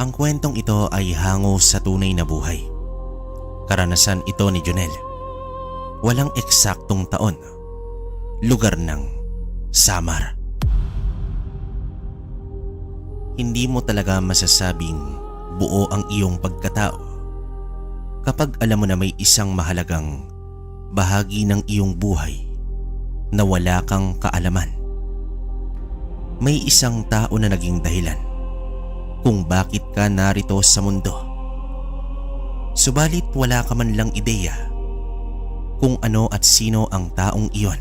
Ang kwentong ito ay hango sa tunay na buhay. Karanasan ito ni Jonel. Walang eksaktong taon, lugar ng Samar. Hindi mo talaga masasabing buo ang iyong pagkatao kapag alam mo na may isang mahalagang bahagi ng iyong buhay na wala kang kaalaman. May isang tao na naging dahilan kung bakit ka narito sa mundo. Subalit wala ka man lang ideya kung ano at sino ang taong iyon.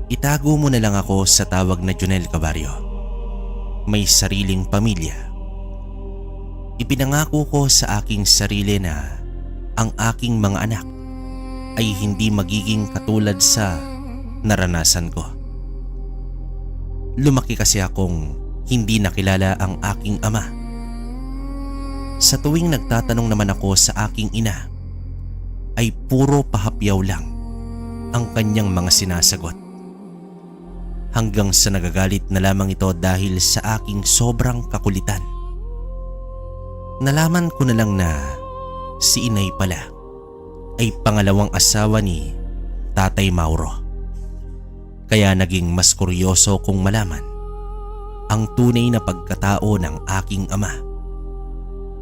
Itago mo na lang ako sa tawag na Jonel Cabarrio. May sariling pamilya. Ipinangako ko sa aking sarili na ang aking mga anak ay hindi magiging katulad sa naranasan ko. Lumaki kasi akong hindi nakilala ang aking ama. Sa tuwing nagtatanong naman ako sa aking ina, ay puro pahapyaw lang ang kanyang mga sinasagot. Hanggang sa nagagalit na lamang ito dahil sa aking sobrang kakulitan. Nalaman ko na lang na si inay pala ay pangalawang asawa ni Tatay Mauro. Kaya naging mas kuryoso kong malaman ang tunay na pagkatao ng aking ama.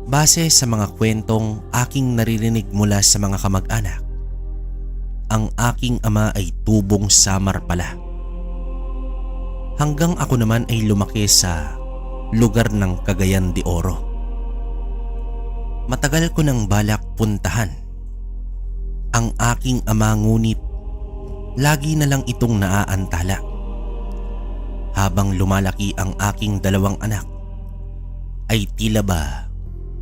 Base sa mga kwentong aking naririnig mula sa mga kamag-anak, ang aking ama ay tubong Samar pala. Hanggang ako naman ay lumaki sa lugar ng Cagayan de Oro. Matagal ko nang balak puntahan ang aking ama, ngunit lagi na lang itong naaantala. Habang lumalaki ang aking dalawang anak, ay tila ba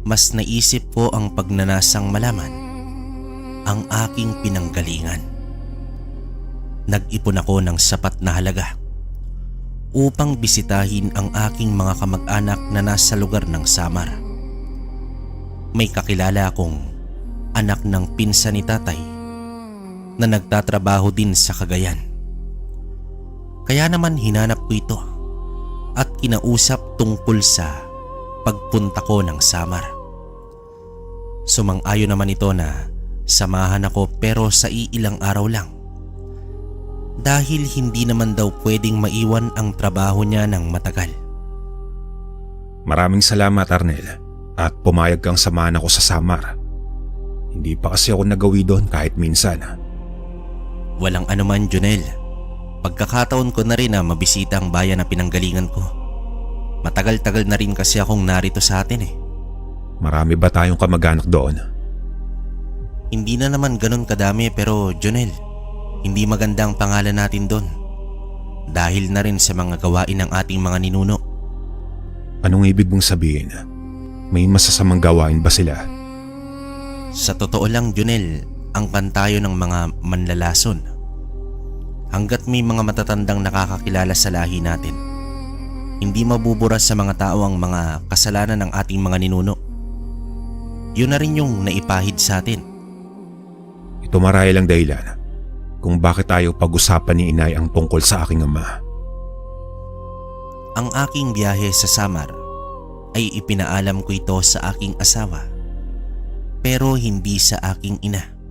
mas naisip ko ang pagnanasang malaman ang aking pinanggalingan. Nag-ipon ako ng sapat na halaga upang bisitahin ang aking mga kamag-anak na nasa lugar ng Samar. May kakilala akong anak ng pinsan ni tatay na nagtatrabaho din sa Cagayan. Kaya naman hinanap ko ito at kinausap tungkol sa pagpunta ko ng Samar. Sumang-ayon naman ito na samahan ako, pero sa iilang araw lang. Dahil hindi naman daw pwedeng maiwan ang trabaho niya ng matagal. Maraming salamat, Arnel, at pumayag kang samahan ako sa Samar. Hindi pa kasi ako nagawi doon kahit minsan. Walang anuman, Jonel. Pagkakataon ko na rin na mabisita ang bayan na pinanggalingan ko. Matagal-tagal na rin kasi akong narito sa atin eh. Marami ba tayong kamag-anak doon? Hindi na naman ganun kadami, pero Jonel, hindi maganda ang pangalan natin doon. Dahil na rin sa mga gawain ng ating mga ninuno. Anong ibig mong sabihin? May masasamang gawain ba sila? Sa totoo lang, Jonel, ang pantayo ng mga manlalason. Hanggat may mga matatandang nakakakilala sa lahi natin, hindi mabubura sa mga tao ang mga kasalanan ng ating mga ninuno. Yun na rin yung naipahid sa atin. Ito marahil ang dahilan kung bakit tayo pag-usapan ni inay ang tungkol sa aking ama. Ang aking biyahe sa Samar ay ipinaalam ko ito sa aking asawa, pero hindi sa aking ina.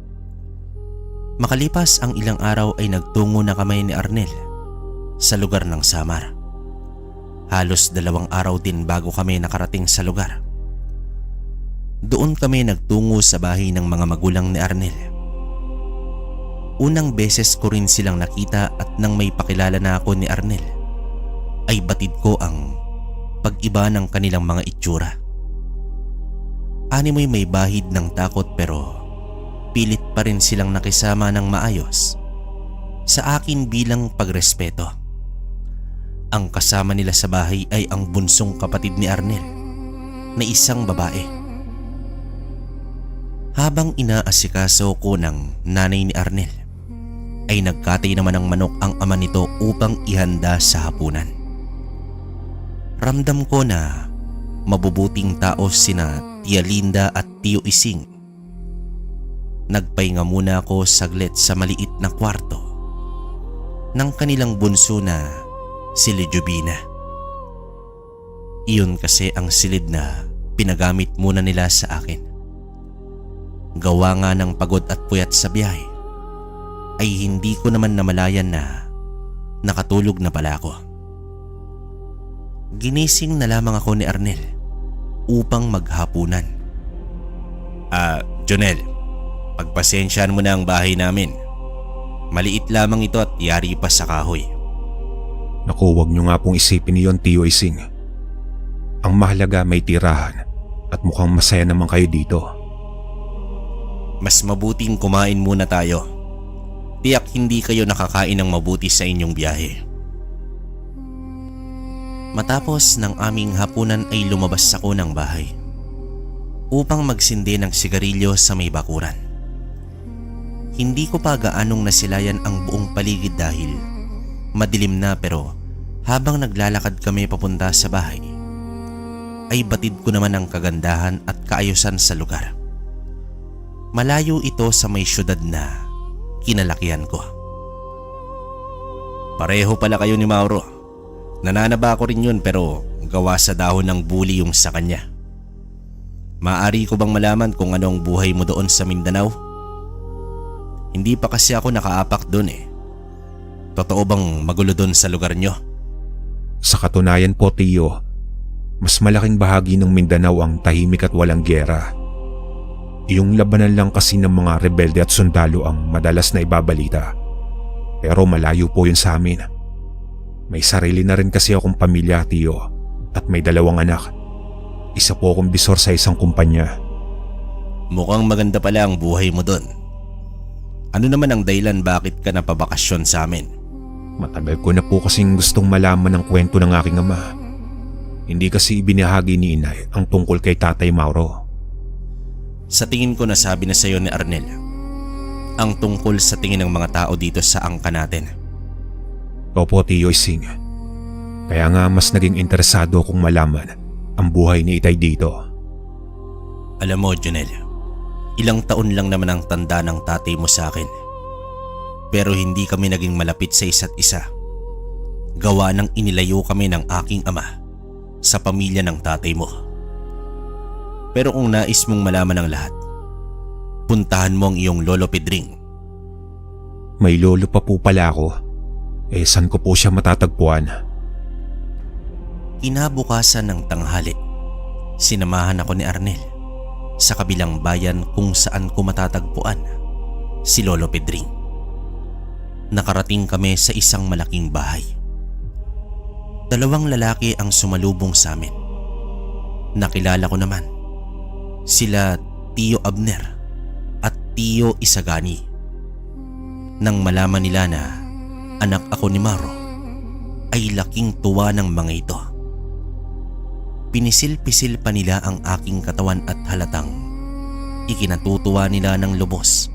Makalipas ang ilang araw ay nagtungo na kami ni Arnel sa lugar ng Samar. Halos 2 araw din bago kami nakarating sa lugar. Doon kami nagtungo sa bahay ng mga magulang ni Arnel. Unang beses ko rin silang nakita, at nang may pakilala na ako ni Arnel, ay batid ko ang pag-iba ng kanilang mga itsura. Animoy may bahid ng takot, pero pilit pa rin silang nakisama ng maayos sa akin bilang pagrespeto. Ang kasama nila sa bahay ay ang bunsong kapatid ni Arnel na isang babae. Habang inaasikaso ko ng nanay ni Arnel, ay nagkatay naman ng manok ang ama nito upang ihanda sa hapunan. Ramdam ko na mabubuting tao sina Tia Linda at Tio Ising. Nagpahinga muna ako saglit sa maliit na kwarto ng kanilang bunso na si Lijubina. Iyon kasi ang silid na pinagamit muna nila sa akin. Gawa nga ng pagod at puyat sa biyahe, ay hindi ko naman namalayan na nakatulog na pala ako. Ginising na lamang ako ni Arnel upang maghapunan. Jonel, pagpasensyaan mo na ang bahay namin. Maliit lamang ito at yari pa sa kahoy. Naku, wag niyo nga pong isipin niyon, Tio Ising. Ang mahalaga may tirahan at mukhang masaya naman kayo dito. Mas mabuting kumain muna tayo. Tiyak hindi kayo nakakain ng mabuti sa inyong biyahe. Matapos ng aming hapunan ay lumabas ako ng bahay upang magsindi ng sigarilyo sa may bakuran. Hindi ko pa gaanong nasilayan ang buong paligid dahil madilim na, pero habang naglalakad kami papunta sa bahay ay batid ko naman ang kagandahan at kaayusan sa lugar. Malayo ito sa may syudad na kinalakihan ko. Pareho pala kayo ni Mauro. Nananaba ko rin yun, pero gawa sa dahon ng buli yung sa kanya. Maaari ko bang malaman kung ano ang buhay mo doon sa Mindanao? Hindi pa kasi ako nakaapak doon eh. Totoo bang magulo doon sa lugar nyo? Sa katunayan po, Tio, mas malaking bahagi ng Mindanao ang tahimik at walang giyera. Yung labanan lang kasi ng mga rebelde at sundalo ang madalas na ibabalita. Pero malayo po yun sa amin. May sarili na rin kasi akong pamilya, Tio, at may 2 anak. Isa po akong bisor sa isang kumpanya. Mukhang maganda pala ang buhay mo doon. Ano naman ang dahilan bakit ka napabakasyon sa amin? Matagal ko na po kasing gustong malaman ang kwento ng aking ama. Hindi kasi ibinahagi ni Inay ang tungkol kay Tatay Mauro. Sa tingin ko nasabi na sa iyo ni Arnel ang tungkol sa tingin ng mga tao dito sa angka natin. Opo, Tio Ising. Kaya nga mas naging interesado akong malaman ang buhay ni Itay dito. Alam mo, Jonel, ilang taon lang naman ang tanda ng tatay mo sa akin. Pero hindi kami naging malapit sa isa't isa. Gawa ng inilayo kami ng aking ama sa pamilya ng tatay mo. Pero kung nais mong malaman ang lahat, puntahan mo ang iyong lolo Pedring. May lolo pa po pala ako. Saan ko po siya matatagpuan? Kinabukasan ng tanghali, sinamahan ako ni Arnel sa kabilang bayan kung saan ko matatagpuan si Lolo Pedring. Nakarating kami sa isang malaking bahay. 2 lalaki ang sumalubong sa amin. Nakilala ko naman sila Tio Abner at Tio Isagani. Nang malaman nila na anak ako ni Mauro, ay laking tuwa ng mga ito. Pinisil-pisil pa nila ang aking katawan at halatang ikinatutuwa nila ng lubos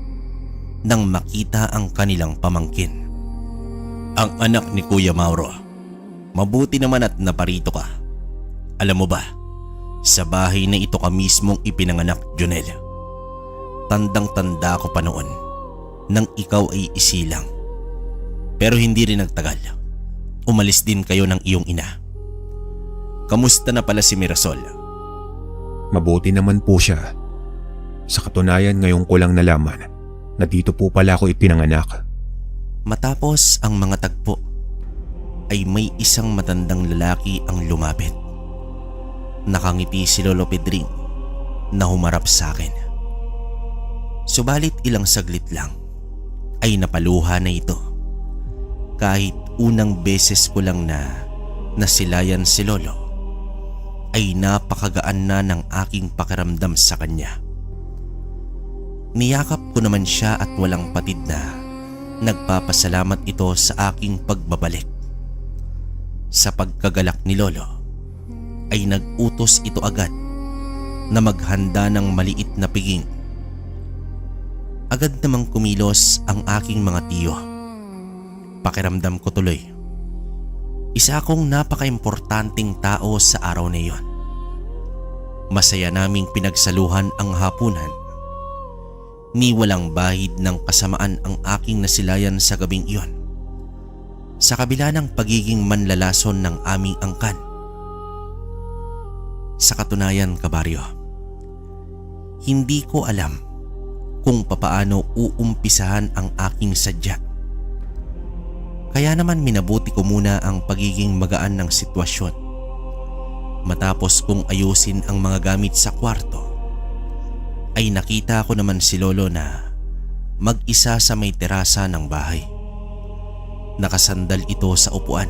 nang makita ang kanilang pamangkin. Ang anak ni Kuya Mauro, mabuti naman at naparito ka. Alam mo ba, sa bahay na ito ka mismong ipinanganak, Jonel. Tandang-tanda ko pa noon nang ikaw ay isilang. Pero hindi rin nagtagal, umalis din kayo ng iyong ina. Kamusta na pala si Mirasol? Mabuti naman po siya. Sa katunayan, ngayon ko lang nalaman na dito po pala ako ipinanganak. Matapos ang mga tagpo, ay may isang matandang lalaki ang lumapit. Nakangiti si Lolo Pedring na humarap sa akin. Subalit ilang saglit lang ay napaluha na ito. Kahit unang beses ko lang na nasilayan si Lolo, ay napakagaan na ng aking pakiramdam sa kanya. Niyakap ko naman siya at walang patid na nagpapasalamat ito sa aking pagbabalik. Sa pagkagalak ni Lolo, ay nag-utos ito agad na maghanda ng maliit na piging. Agad namang kumilos ang aking mga tiyo. Pakiramdam ko tuloy, isa akong napaka-importanteng tao sa araw na iyon. Masaya naming pinagsaluhan ang hapunan. Ni walang bahid ng kasamaan ang aking nasilayan sa gabing iyon. Sa kabila ng pagiging manlalason ng aming angkan, Sa katunayan, kabaryo, hindi ko alam kung papaano uumpisahan ang aking sadya. Kaya naman minabuti ko muna ang pagiging magaan ng sitwasyon. Matapos kong ayusin ang mga gamit sa kwarto, ay nakita ko naman si Lolo na mag-isa sa may terasa ng bahay. Nakasandal ito sa upuan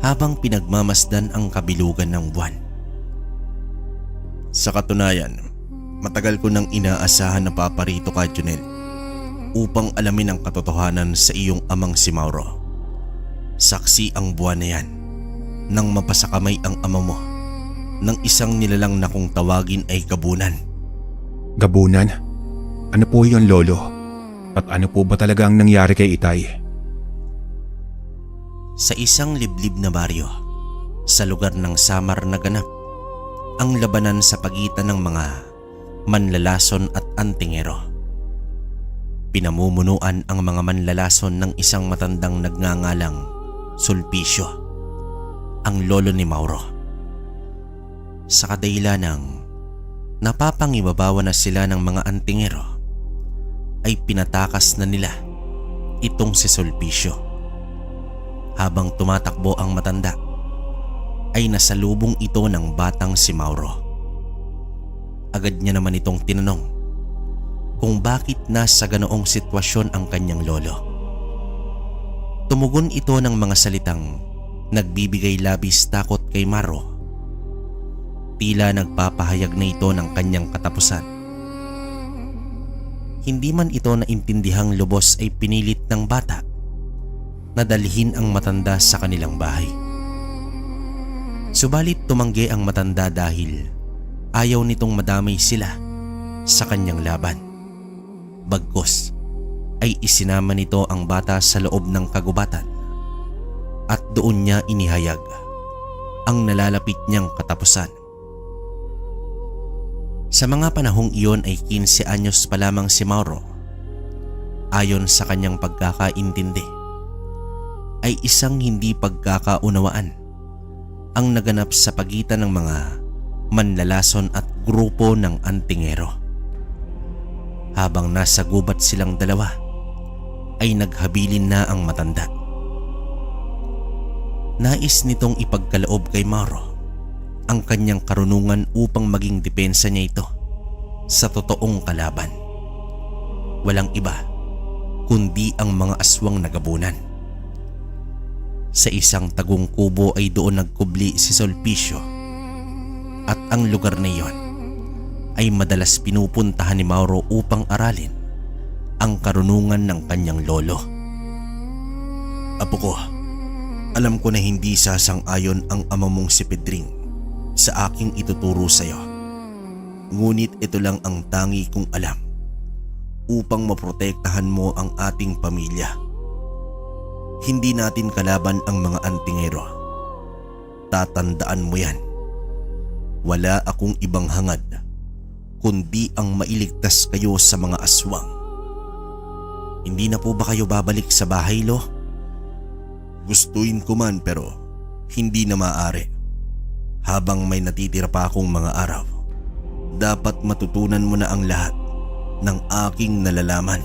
habang pinagmamasdan ang kabilugan ng buwan. Sa katunayan, matagal ko nang inaasahan na paparito ka, Junel, upang alamin ang katotohanan sa iyong amang si Mauro. Saksi ang buwan na yan nang mapasakamay ang ama mo ng isang nilalang na kung tawagin ay Gabunan. Gabunan? Ano po yun, Lolo? At ano po ba talaga ang nangyari kay Itay? Sa isang liblib na baryo, sa lugar ng Samar na ganap ang labanan sa pagitan ng mga manlalason at antingero. Pinamumunuan ang mga manlalason ng isang matandang nagngangalang Sulpicio, ang lolo ni Mauro. Sa kadahilan ng napapangibabawa na sila ng mga antingero, ay pinatakas na nila itong si Sulpicio. Habang tumatakbo ang matanda, ay nasalubong ito ng batang si Mauro. Agad niya naman itong tinanong kung bakit nasa ganoong sitwasyon ang kanyang lolo. Tumugon ito ng mga salitang nagbibigay labis takot kay Mauro. Tila nagpapahayag na ito ng kanyang katapusan. Hindi man ito naintindihang lubos ay pinilit ng bata na dalhin ang matanda sa kanilang bahay. Subalit tumanggi ang matanda dahil ayaw nitong madamay sila sa kanyang laban. Bagkus ay isinama nito ang bata sa loob ng kagubatan at doon niya inihayag ang nalalapit niyang katapusan. Sa mga panahong iyon ay 15 anyos pa lamang si Mauro. Ayon sa kanyang pagkakaintindi, ay isang hindi pagkakaunawaan ang naganap sa pagitan ng mga manlalason at grupo ng antingero. Habang nasa gubat silang dalawa, ay naghabilin na ang matanda. Nais nitong ipagkaloob kay Mauro ang kanyang karunungan upang maging depensa niya ito sa totoong kalaban. Walang iba kundi ang mga aswang na Gabunan. Sa isang tagong kubo ay doon nagkubli si Sulpicio, at ang lugar na iyon ay madalas pinupuntahan ni Mauro upang aralin ang karunungan ng kanyang lolo. Apo ko, alam ko na hindi sasang-ayon ang ama mong si Pedring sa aking ituturo sa iyo. Ngunit ito lang ang tangi kong alam upang maprotektahan mo ang ating pamilya. Hindi natin kalaban ang mga antingero. Tatandaan mo yan. Wala akong ibang hangad kundi ang mailigtas kayo sa mga aswang. Hindi na po ba kayo babalik sa bahay, Lo? Gustuin ko man pero hindi na maaari. Habang may natitira pa akong mga araw, dapat matutunan mo na ang lahat ng aking nalalaman.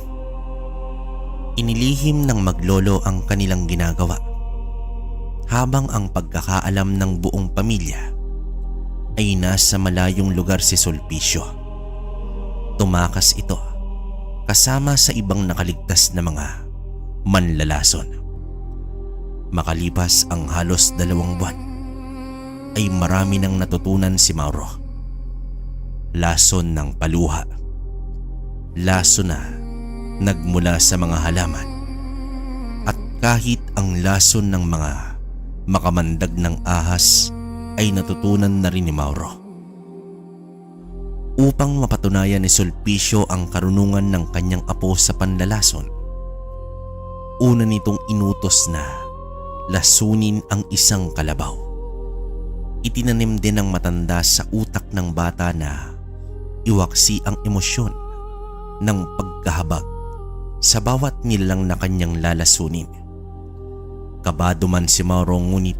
Inilihim ng maglolo ang kanilang ginagawa, habang ang pagkakaalam ng buong pamilya ay nasa malayong lugar si Sulpicio. Tumakas ito kasama sa ibang nakaligtas na mga manlalason. Makalipas ang halos 2 buwan, ay marami nang natutunan si Mauro. Lason ng paluha, lason na nagmula sa mga halaman, at kahit ang lason ng mga makamandag ng ahas ay natutunan na rin ni Mauro. Upang mapatunayan ni Sulpicio ang karunungan ng kanyang apo sa panlalason, una nitong inutos na lasunin ang isang kalabaw. Itinanim din ng matanda sa utak ng bata na iwaksi ang emosyon ng pagkahabag sa bawat nilalang na kanyang lalasunin. Kabado man si Mauro, ngunit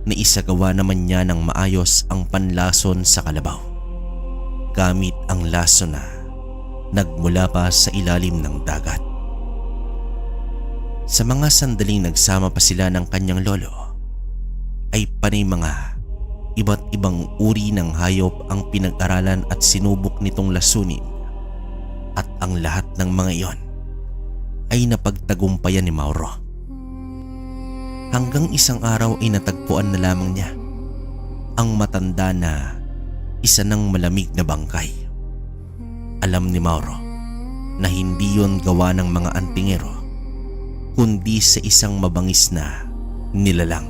na isagawa naman niya ng maayos ang panlason sa kalabaw gamit ang lason na nagmula pa sa ilalim ng dagat. Sa mga sandaling nagsama pa sila ng kanyang lolo ay panay mga iba't ibang uri ng hayop ang pinag-aralan at sinubok nitong lasunin, at ang lahat ng mga iyon ay napagtagumpayan ni Mauro. Hanggang isang araw ay natagpuan na lamang niya ang matanda na isa ng malamig na bangkay. Alam ni Mauro na hindi yon gawa ng mga antingero, kundi sa isang mabangis na nilalang.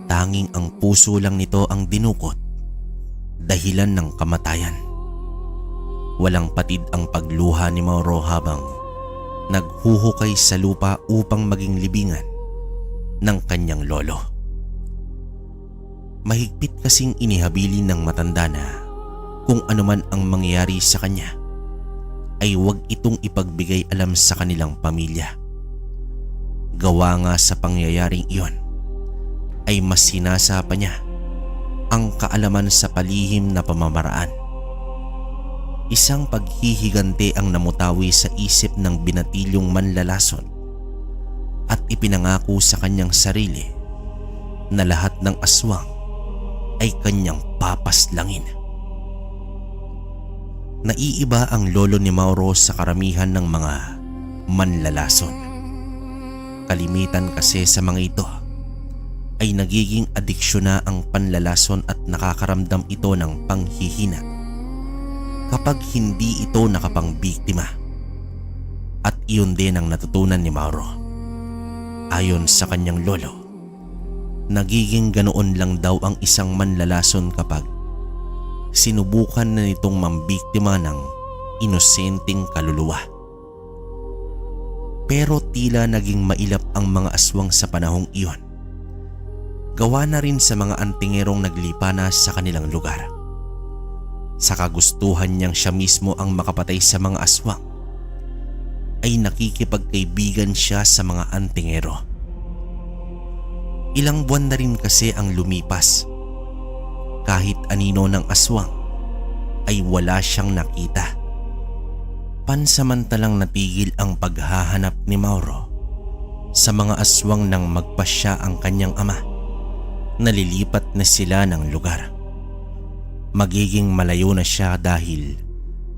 Tanging ang puso lang nito ang dinukot, dahilan ng kamatayan. Walang patid ang pagluha ni Mauro habang naghuhukay sa lupa upang maging libingan ng kanyang lolo. Mahigpit kasing inihabilin ng matanda na kung anuman ang mangyayari sa kanya ay huwag itong ipagbigay alam sa kanilang pamilya. Gawa nga sa pangyayaring iyon ay mas sinasa pa niya ang kaalaman sa palihim na pamamaraan. Isang paghihigante ang namutawi sa isip ng binatilyong manlalason at ipinangako sa kanyang sarili na lahat ng aswang ay kanyang papaslangin. Naiiba ang lolo ni Mauro sa karamihan ng mga manlalason. Kalimitan kasi sa mga ito ay nagiging adiksyon na ang panlalason at nakakaramdam ito ng panghihina kapag hindi ito nakapangbiktima. At iyon din ang natutunan ni Mauro. Ayon sa kanyang lolo, nagiging ganoon lang daw ang isang manlalason kapag sinubukan na nitong mambiktima ng inosenteng kaluluwa. Pero tila naging mailap ang mga aswang sa panahong iyon. Gawa na rin sa mga antingerong naglipa na sa kanilang lugar. Sa kagustuhan niyang siya mismo ang makapatay sa mga aswang, ay nakikipagkaibigan siya sa mga antingero. Ilang buwan na rin kasi ang lumipas. Kahit anino ng aswang ay wala siyang nakita. Pansamantalang natigil ang paghahanap ni Mauro sa mga aswang nang magpasya ang kanyang ama. Nalilipat na sila ng lugar. Magiging malayo na siya dahil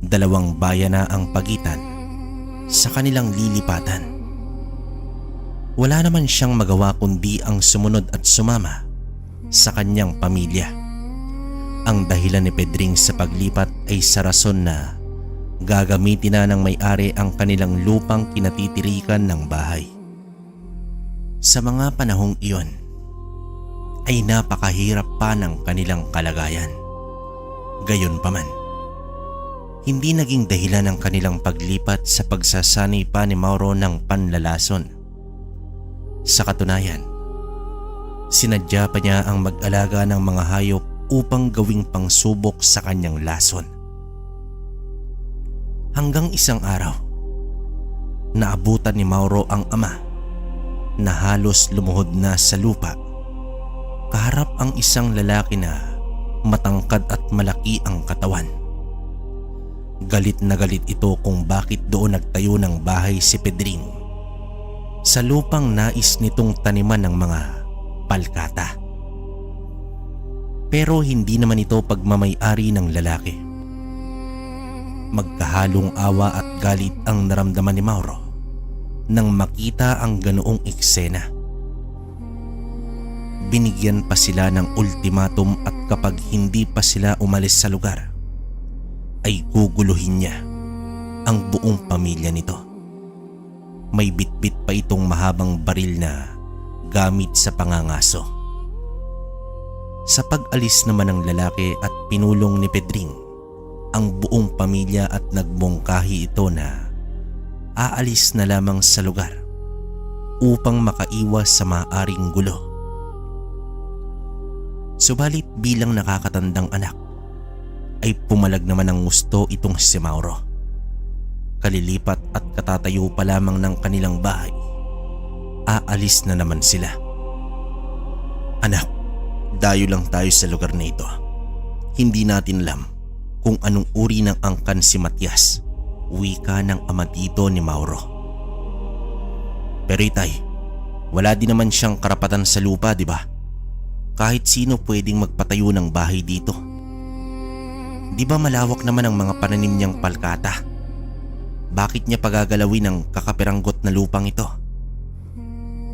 2 bayan na ang pagitan sa kanilang lilipatan. Wala naman siyang magawa kundi ang sumunod at sumama sa kanyang pamilya. Ang dahilan ni Pedring sa paglipat ay sa rason na gagamitin na ng may-ari ang kanilang lupang kinatitirikan ng bahay. Sa mga panahong iyon ay napakahirap pa ng kanilang kalagayan. Gayunpaman, hindi naging dahilan ng kanilang paglipat sa pagsasanay pa ni Mauro ng panlalason. Sa katunayan, sinadya pa niya ang mag-alaga ng mga hayop upang gawing pangsubok sa kanyang lason. Hanggang isang araw, naabutan ni Mauro ang ama na halos lumuhod na sa lupa. Kaharap ang isang lalaki na matangkad at malaki ang katawan. Galit na galit ito kung bakit doon nagtayo ng bahay si Pedring sa lupang nais nitong taniman ng mga palkata. Pero hindi naman ito pagmamay-ari ng lalaki. Magkahalong awa at galit ang naramdaman ni Mauro nang makita ang ganoong eksena. Binigyan pa sila ng ultimatum at kapag hindi pa sila umalis sa lugar, ay guguluhin niya ang buong pamilya nito. May bitbit pa itong mahabang baril na gamit sa pangangaso. Sa pag-alis naman ng lalaki at pinulong ni Pedring ang buong pamilya at nagbongkahi ito na aalis na lamang sa lugar upang makaiwas sa maaring gulo. Subalit bilang nakakatandang anak ay pumalag naman ng gusto itong si Mauro. Kalilipat at katatayo pa lamang ng kanilang bahay, aalis na naman sila. Anak, dayo lang tayo sa lugar na ito. Hindi natin alam kung anong uri ng angkan si Matias, wika ng ama dito ni Mauro. Pero itay, wala din naman siyang karapatan sa lupa, di ba? Kahit sino pwedeng magpatayo ng bahay dito. Di ba malawak naman ang mga pananim niyang palkata? Bakit niya pagagalawin ang kakapiranggot na lupang ito?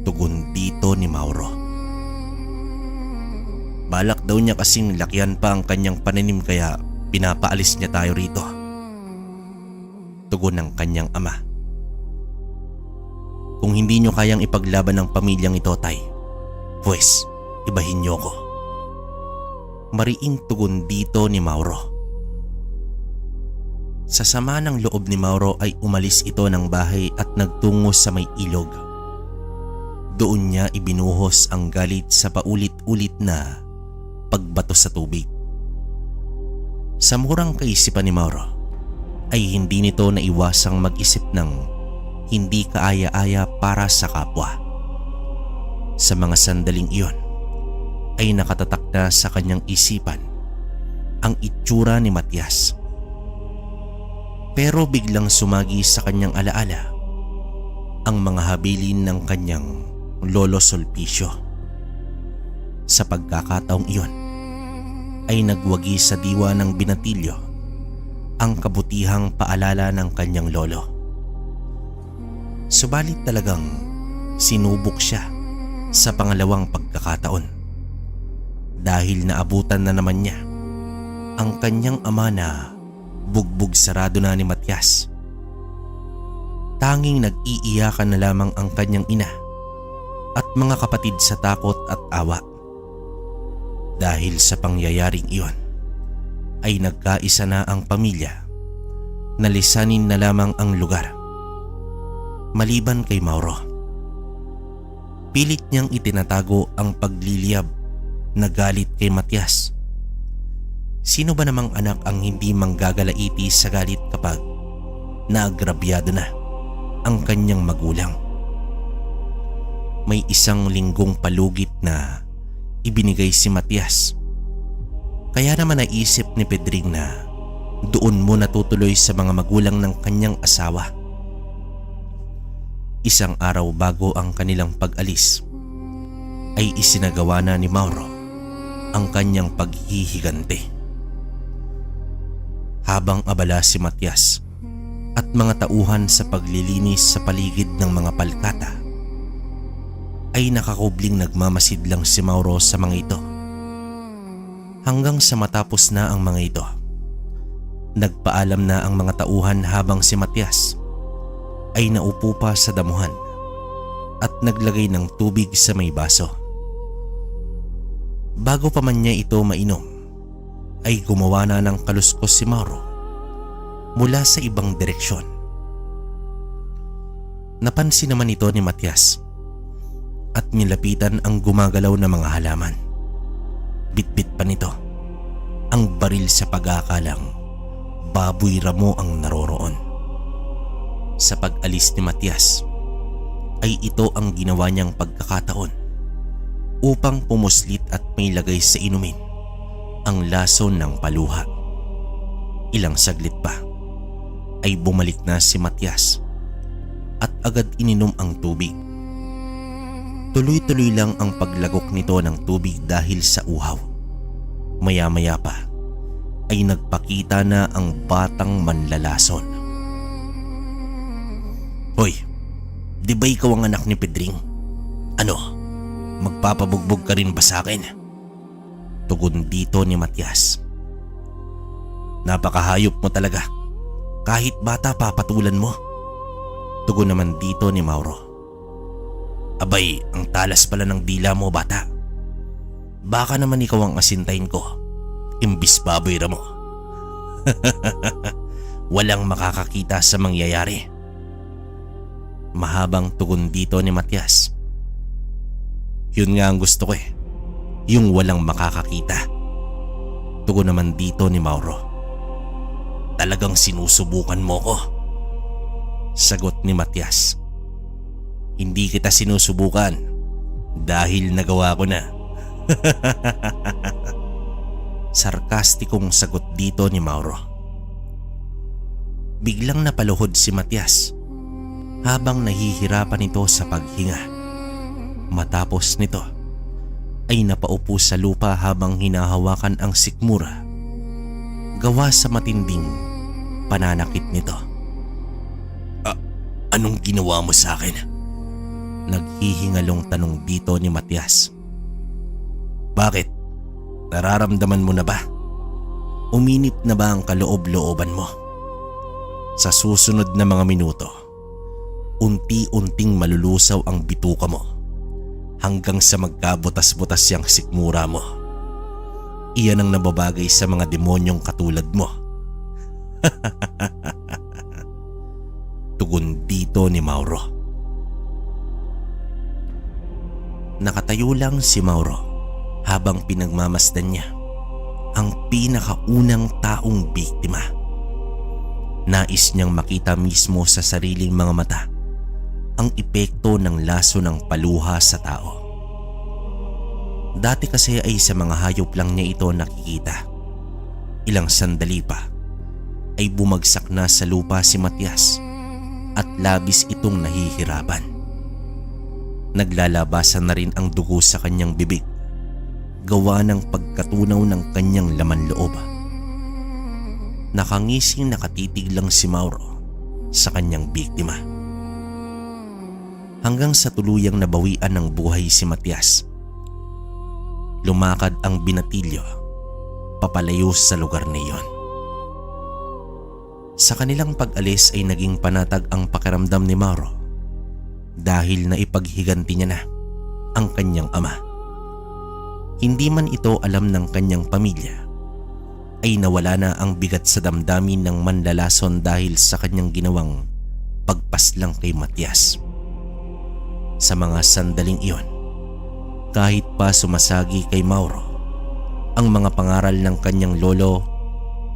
Tugon dito ni Mauro. Balak daw niya kasing lakyan pa ang kanyang pananim kaya pinapaalis niya tayo rito. Tugon ng kanyang ama. Kung hindi niyo kayang ipaglaban ng pamilyang ito, tay, pues ibahin niyo ko. Mariing tugon dito ni Mauro. Sa sama ng loob ni Mauro ay umalis ito ng bahay at nagtungo sa may ilog. Doon niya ibinuhos ang galit sa paulit-ulit na pagbato sa tubig. Sa murang kaisipan ni Mauro ay hindi nito naiwasang mag-isip ng hindi kaaya-aya para sa kapwa. Sa mga sandaling iyon ay nakatatak na sa kanyang isipan ang itsura ni Matias. Pero biglang sumagi sa kanyang alaala ang mga habilin ng kanyang lolo Sulpicio. Sa pagkakataong iyon ay nagwagi sa diwa ng binatilyo ang kabutihang paalala ng kanyang lolo. Subalit talagang sinubok siya sa pangalawang pagkakataon dahil naabutan na naman niya ang kanyang ama na bugbog sarado na ni Matias. Tanging nag-iiyakan na lamang ang kanyang ina at mga kapatid sa takot at awa. Dahil sa pangyayaring iyon ay nagkaisa na ang pamilya na lisanin na lamang ang lugar. Maliban kay Mauro. Pilit niyang itinatago ang pagliliyab na galit kay Matias. Sino ba namang anak ang hindi manggagalaiti sa galit kapag naagrabyado na ang kanyang magulang? May isang linggong palugit na ibinigay si Matias. Kaya naman naisip ni Pedring na doon mo natutuloy sa mga magulang ng kanyang asawa. Isang araw bago ang kanilang pag-alis ay isinagawa na ni Mauro ang kanyang paghihigante. Habang abala si Matias at mga tauhan sa paglilinis sa paligid ng mga palkata, ay nakakubling nagmamasid lang si Mauro sa mga ito. Hanggang sa matapos na ang mga ito, nagpaalam na ang mga tauhan habang si Matias ay naupo pa sa damuhan at naglagay ng tubig sa may baso. Bago pa man niya ito mainom, ay gumawa na ng kaluskos si Mauro mula sa ibang direksyon. Napansin naman ito ni Matias at nilapitan ang gumagalaw na mga halaman. Bitbit pa nito ang baril sa pag-aakalang baboy ramo ang naroroon. Sa pag-alis ni Matias ay ito ang ginawa niyang pagkakataon upang pumuslit at may lagay sa inumin ang lason ng paluha. Ilang saglit pa ay bumalik na si Matias at agad ininom ang tubig. Tuloy-tuloy lang ang paglagok nito ng tubig dahil sa uhaw. Maya-maya pa ay nagpakita na ang batang manlalason. Hoy, di ba ikaw ang anak ni Pedring? Ano, magpapabugbog ka rin ba sa akin? Tugon dito ni Matias. Napakahayop mo talaga. Kahit bata papatulan mo. Tugon naman dito ni Mauro. Abay, ang talas pala ng dila mo, bata. Baka naman ikaw ang asintayin ko, imbis baboy ramo. Walang makakakita sa mangyayari. Mahabang tugon dito ni Matias. Yun nga ang gusto ko eh. Yung walang makakakita. Tugon naman dito ni Mauro. Talagang sinusubukan mo ko. Sagot ni Matias. Hindi kita sinusubukan dahil nagawa ko na. Sarkastikong sagot dito ni Mauro. Biglang napaluhod si Matias habang nahihirapan ito sa paghinga. Matapos nito ay napaupo sa lupa habang hinahawakan ang sikmura gawa sa matinding pananakit nito. Anong ginawa mo sa akin? Naghihingalong tanong dito ni Matias. Bakit? Nararamdaman mo na ba? Uminit na ba ang kaloob-looban mo? Sa susunod na mga minuto, unti-unting malulusaw ang bituka mo hanggang sa magkabutas-butas yang sikmura mo. Iyan ang nababagay sa mga demonyong katulad mo. Tugon dito ni Mauro. Nakatayo lang si Mauro habang pinagmamasdan niya ang pinakaunang taong biktima. Nais niyang makita mismo sa sariling mga mata ang epekto ng laso ng paluha sa tao. Dati kasi ay sa mga hayop lang niya ito nakikita. Ilang sandali pa ay bumagsak na sa lupa si Matias at labis itong nahihirapan. Naglalabasan na rin ang dugo sa kanyang bibig gawa ng pagkatunaw ng kanyang laman loob. Nakangising nakatitig lang si Mauro sa kanyang biktima. Hanggang sa tuluyang nabawian ng buhay si Matias. Lumakad ang binatilyo papalayo sa lugar na iyon. Sa kanilang pag-alis ay naging panatag ang pakiramdam ni Mauro dahil naipaghiganti niya na ang kanyang ama. Hindi man ito alam ng kanyang pamilya ay nawala na ang bigat sa damdamin ng manlalason dahil sa kanyang ginawang pagpaslang kay Matias. Sa mga sandaling iyon, kahit pa sumasagi kay Mauro ang mga pangaral ng kanyang lolo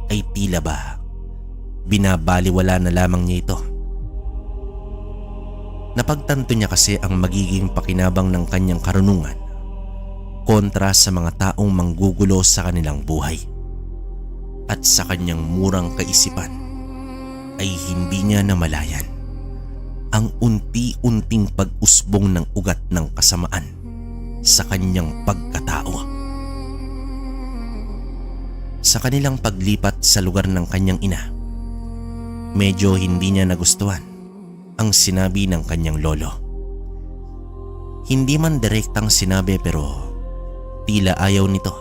ay tila ba binabaliwala na lamang niya ito. Napagtanto niya kasi ang magiging pakinabang ng kanyang karunungan kontra sa mga taong manggugulo sa kanilang buhay. At sa kanyang murang kaisipan ay hindi niya namalayan ang unti-unting pag-usbong ng ugat ng kasamaan sa kanyang pagkatao. Sa kanilang paglipat sa lugar ng kanyang ina, medyo hindi niya nagustuhan ang sinabi ng kanyang lolo. Hindi man direktang sinabi pero tila ayaw nito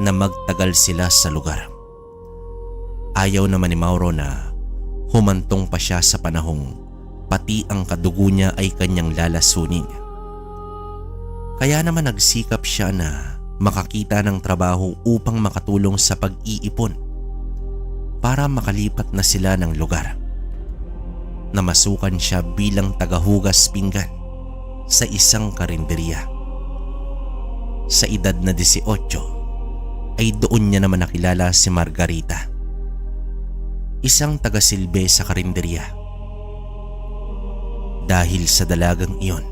na magtagal sila sa lugar. Ayaw naman ni Mauro na humantong pa siya sa panahong pati ang kadugo niya ay kanyang lalasunin. Kaya naman nagsikap siya na makakita ng trabaho upang makatulong sa pag-iipon para makalipat na sila ng lugar. Namasukan siya bilang tagahugas pinggan sa isang karinderya. Sa edad na 18 ay doon niya naman nakilala si Margarita, isang tagasilbi sa karinderya. Dahil sa dalagang iyon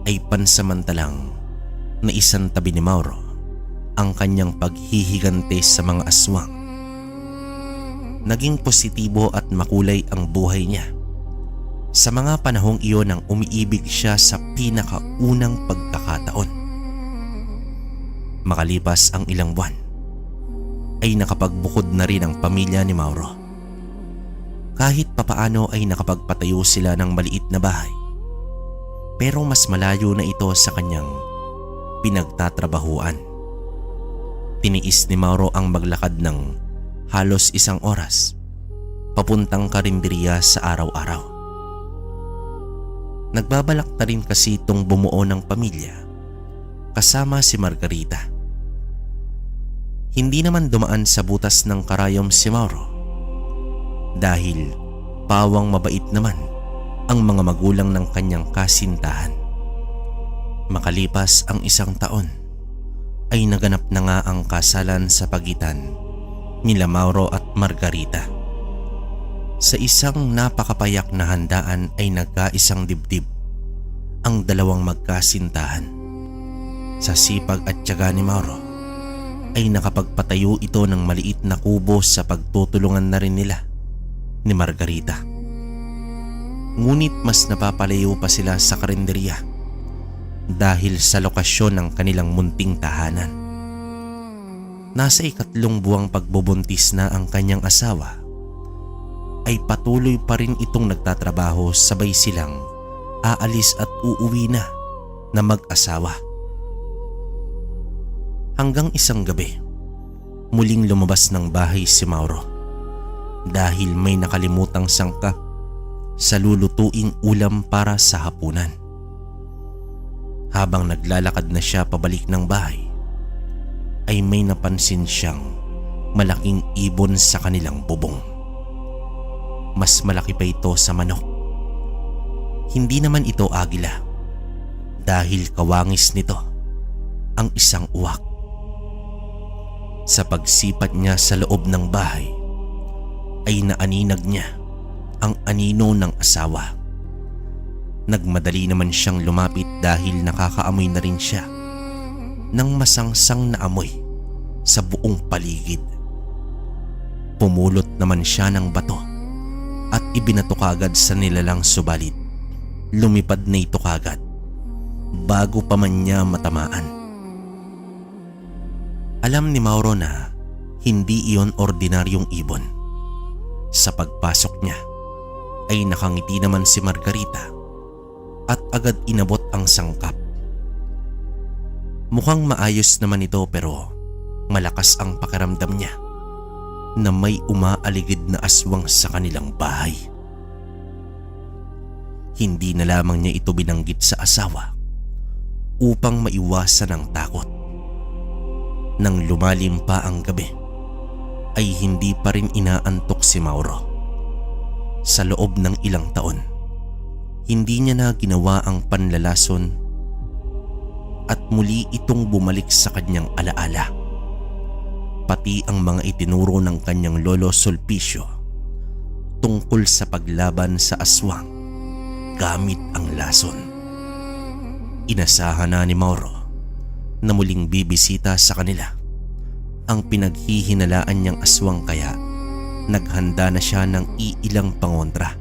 ay pansamantalang na isang tabi ni Mauro ang kanyang paghihigante sa mga aswang. Naging positibo at makulay ang buhay niya sa mga panahong iyon nang umiibig siya sa pinakaunang pagkakataon. Makalipas ang ilang buwan ay nakapagbukod na rin ang pamilya ni Mauro. Kahit papaano ay nakapagpatayo sila ng maliit na bahay, pero mas malayo na ito sa kanyang pinagtatrabahuan. Tiniis ni Mauro ang maglakad ng halos 1 oras papuntang karinderya sa araw-araw. Nagbabalak na rin kasi itong bumuo ng pamilya kasama si Margarita. Hindi naman dumaan sa butas ng karayom si Mauro dahil pawang mabait naman ang mga magulang ng kanyang kasintahan. Makalipas ang 1 taon ay naganap na nga ang kasalan sa pagitan nila Mauro at Margarita. Sa isang napakapayak na handaan ay nagkaisang dibdib ang dalawang magkasintahan. Sa sipag at tiyaga ni Mauro ay nakapagpatayo ito ng maliit na kubo sa pagtutulungan na rin nila ni Margarita. Ngunit mas napapalayo pa sila sa karinderya dahil sa lokasyon ng kanilang munting tahanan. Nasa 3 buwang pagbubuntis na ang kanyang asawa ay patuloy pa rin itong nagtatrabaho, sabay silang aalis at uuwi na mag-asawa. Hanggang isang gabi, muling lumabas ng bahay si Mauro dahil may nakalimutang sangkap sa lulutuing ulam para sa hapunan. Habang naglalakad na siya pabalik ng bahay, ay may napansin siyang malaking ibon sa kanilang bubong. Mas malaki pa ito sa manok. Hindi naman ito agila dahil kawangis nito ang isang uwak. Sa pagsipat niya sa loob ng bahay ay naaninag niya ang anino ng asawa. Nagmadali naman siyang lumapit dahil nakakaamoy na rin siya ng masangsang na amoy sa buong paligid. Pumulot naman siya ng bato at ibinato kagad sa nilalang, subalit lumipad na ito kagad bago pa man niya matamaan. Alam ni Mauro na hindi iyon ordinaryong ibon. Sa pagpasok niya ay nakangiti naman si Margarita at agad inabot ang sangkap. Mukhang maayos naman ito, pero malakas ang pakiramdam niya na may umaaligid na aswang sa kanilang bahay. Hindi na lamang niya ito binanggit sa asawa upang maiwasan ang takot. Nang lumalim pa ang gabi ay hindi pa rin inaantok si Mauro. Sa loob ng ilang taon, hindi niya na ginawa ang panlalason at muli itong bumalik sa kanyang alaala. Pati ang mga itinuro ng kanyang lolo Sulpicio tungkol sa paglaban sa aswang gamit ang lason. Inasahan na ni Mauro na muling bibisita sa kanila ang pinaghihinalaan niyang aswang, kaya naghanda na siya ng iilang pangontra.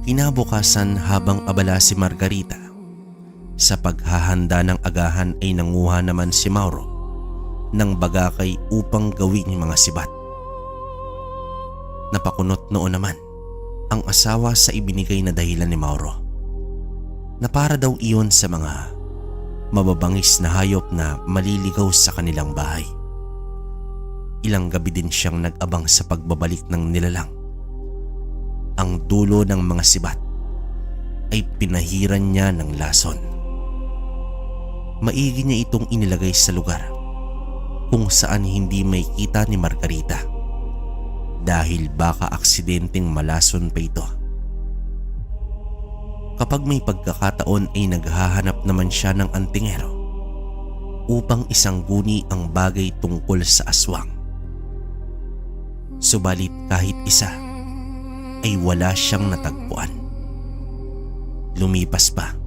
Kinabukasan, habang abala si Margarita sa paghahanda ng agahan, ay nanguha naman si Mauro ng bagakay upang gawing mga sibat. Napakunot noon naman ang asawa sa ibinigay na dahilan ni Mauro na para daw iyon sa mga mababangis na hayop na maliligaw sa kanilang bahay. Ilang gabi din siyang nag-abang sa pagbabalik ng nilalang. Ang dulo ng mga sibat ay pinahiran niya ng lason. Maigi niya itong inilagay sa lugar kung saan hindi may kita ni Margarita dahil baka aksidenteng malason pa ito. Kapag may pagkakataon ay naghahanap naman siya ng antingero upang isangguni ang bagay tungkol sa aswang. Subalit kahit isa ay wala siyang natagpuan. Lumipas pa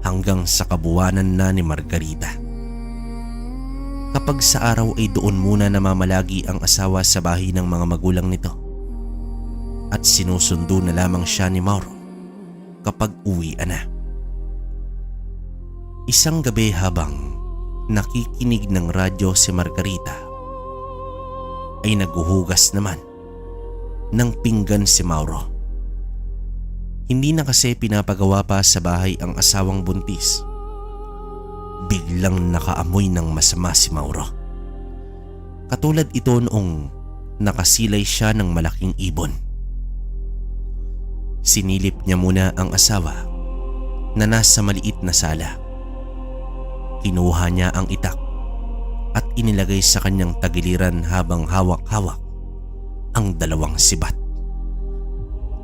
hanggang sa kabuwanan na ni Margarita. Kapag sa araw ay doon muna namamalagi ang asawa sa bahay ng mga magulang nito at sinusundo na lamang siya ni Mauro kapag uwian na. Isang gabi, habang nakikinig ng radyo si Margarita, ay naguhugas naman ng pinggan si Mauro. Hindi na kasi pinapagawa pa sa bahay ang asawang buntis. Biglang nakaamoy ng masama si Mauro. Katulad ito noong nakasilay siya ng malaking ibon. Sinilip niya muna ang asawa na nasa maliit na sala. Kinuha niya ang itak at inilagay sa kanyang tagiliran habang hawak-hawak ang dalawang sibat.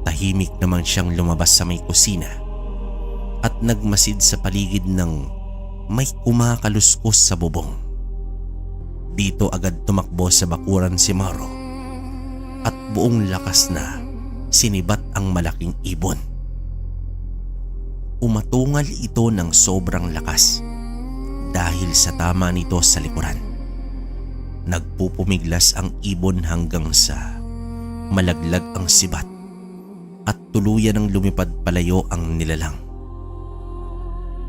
Tahimik naman siyang lumabas sa may kusina at nagmasid sa paligid ng may kumakaluskos sa bubong. Dito agad tumakbo sa bakuran si Mauro at buong lakas na sinibat ang malaking ibon. Umatungal ito ng sobrang lakas dahil sa tama nito sa likuran. Nagpupumiglas ang ibon hanggang sa malaglag ang sibat at tuluyan ng lumipad palayo ang nilalang.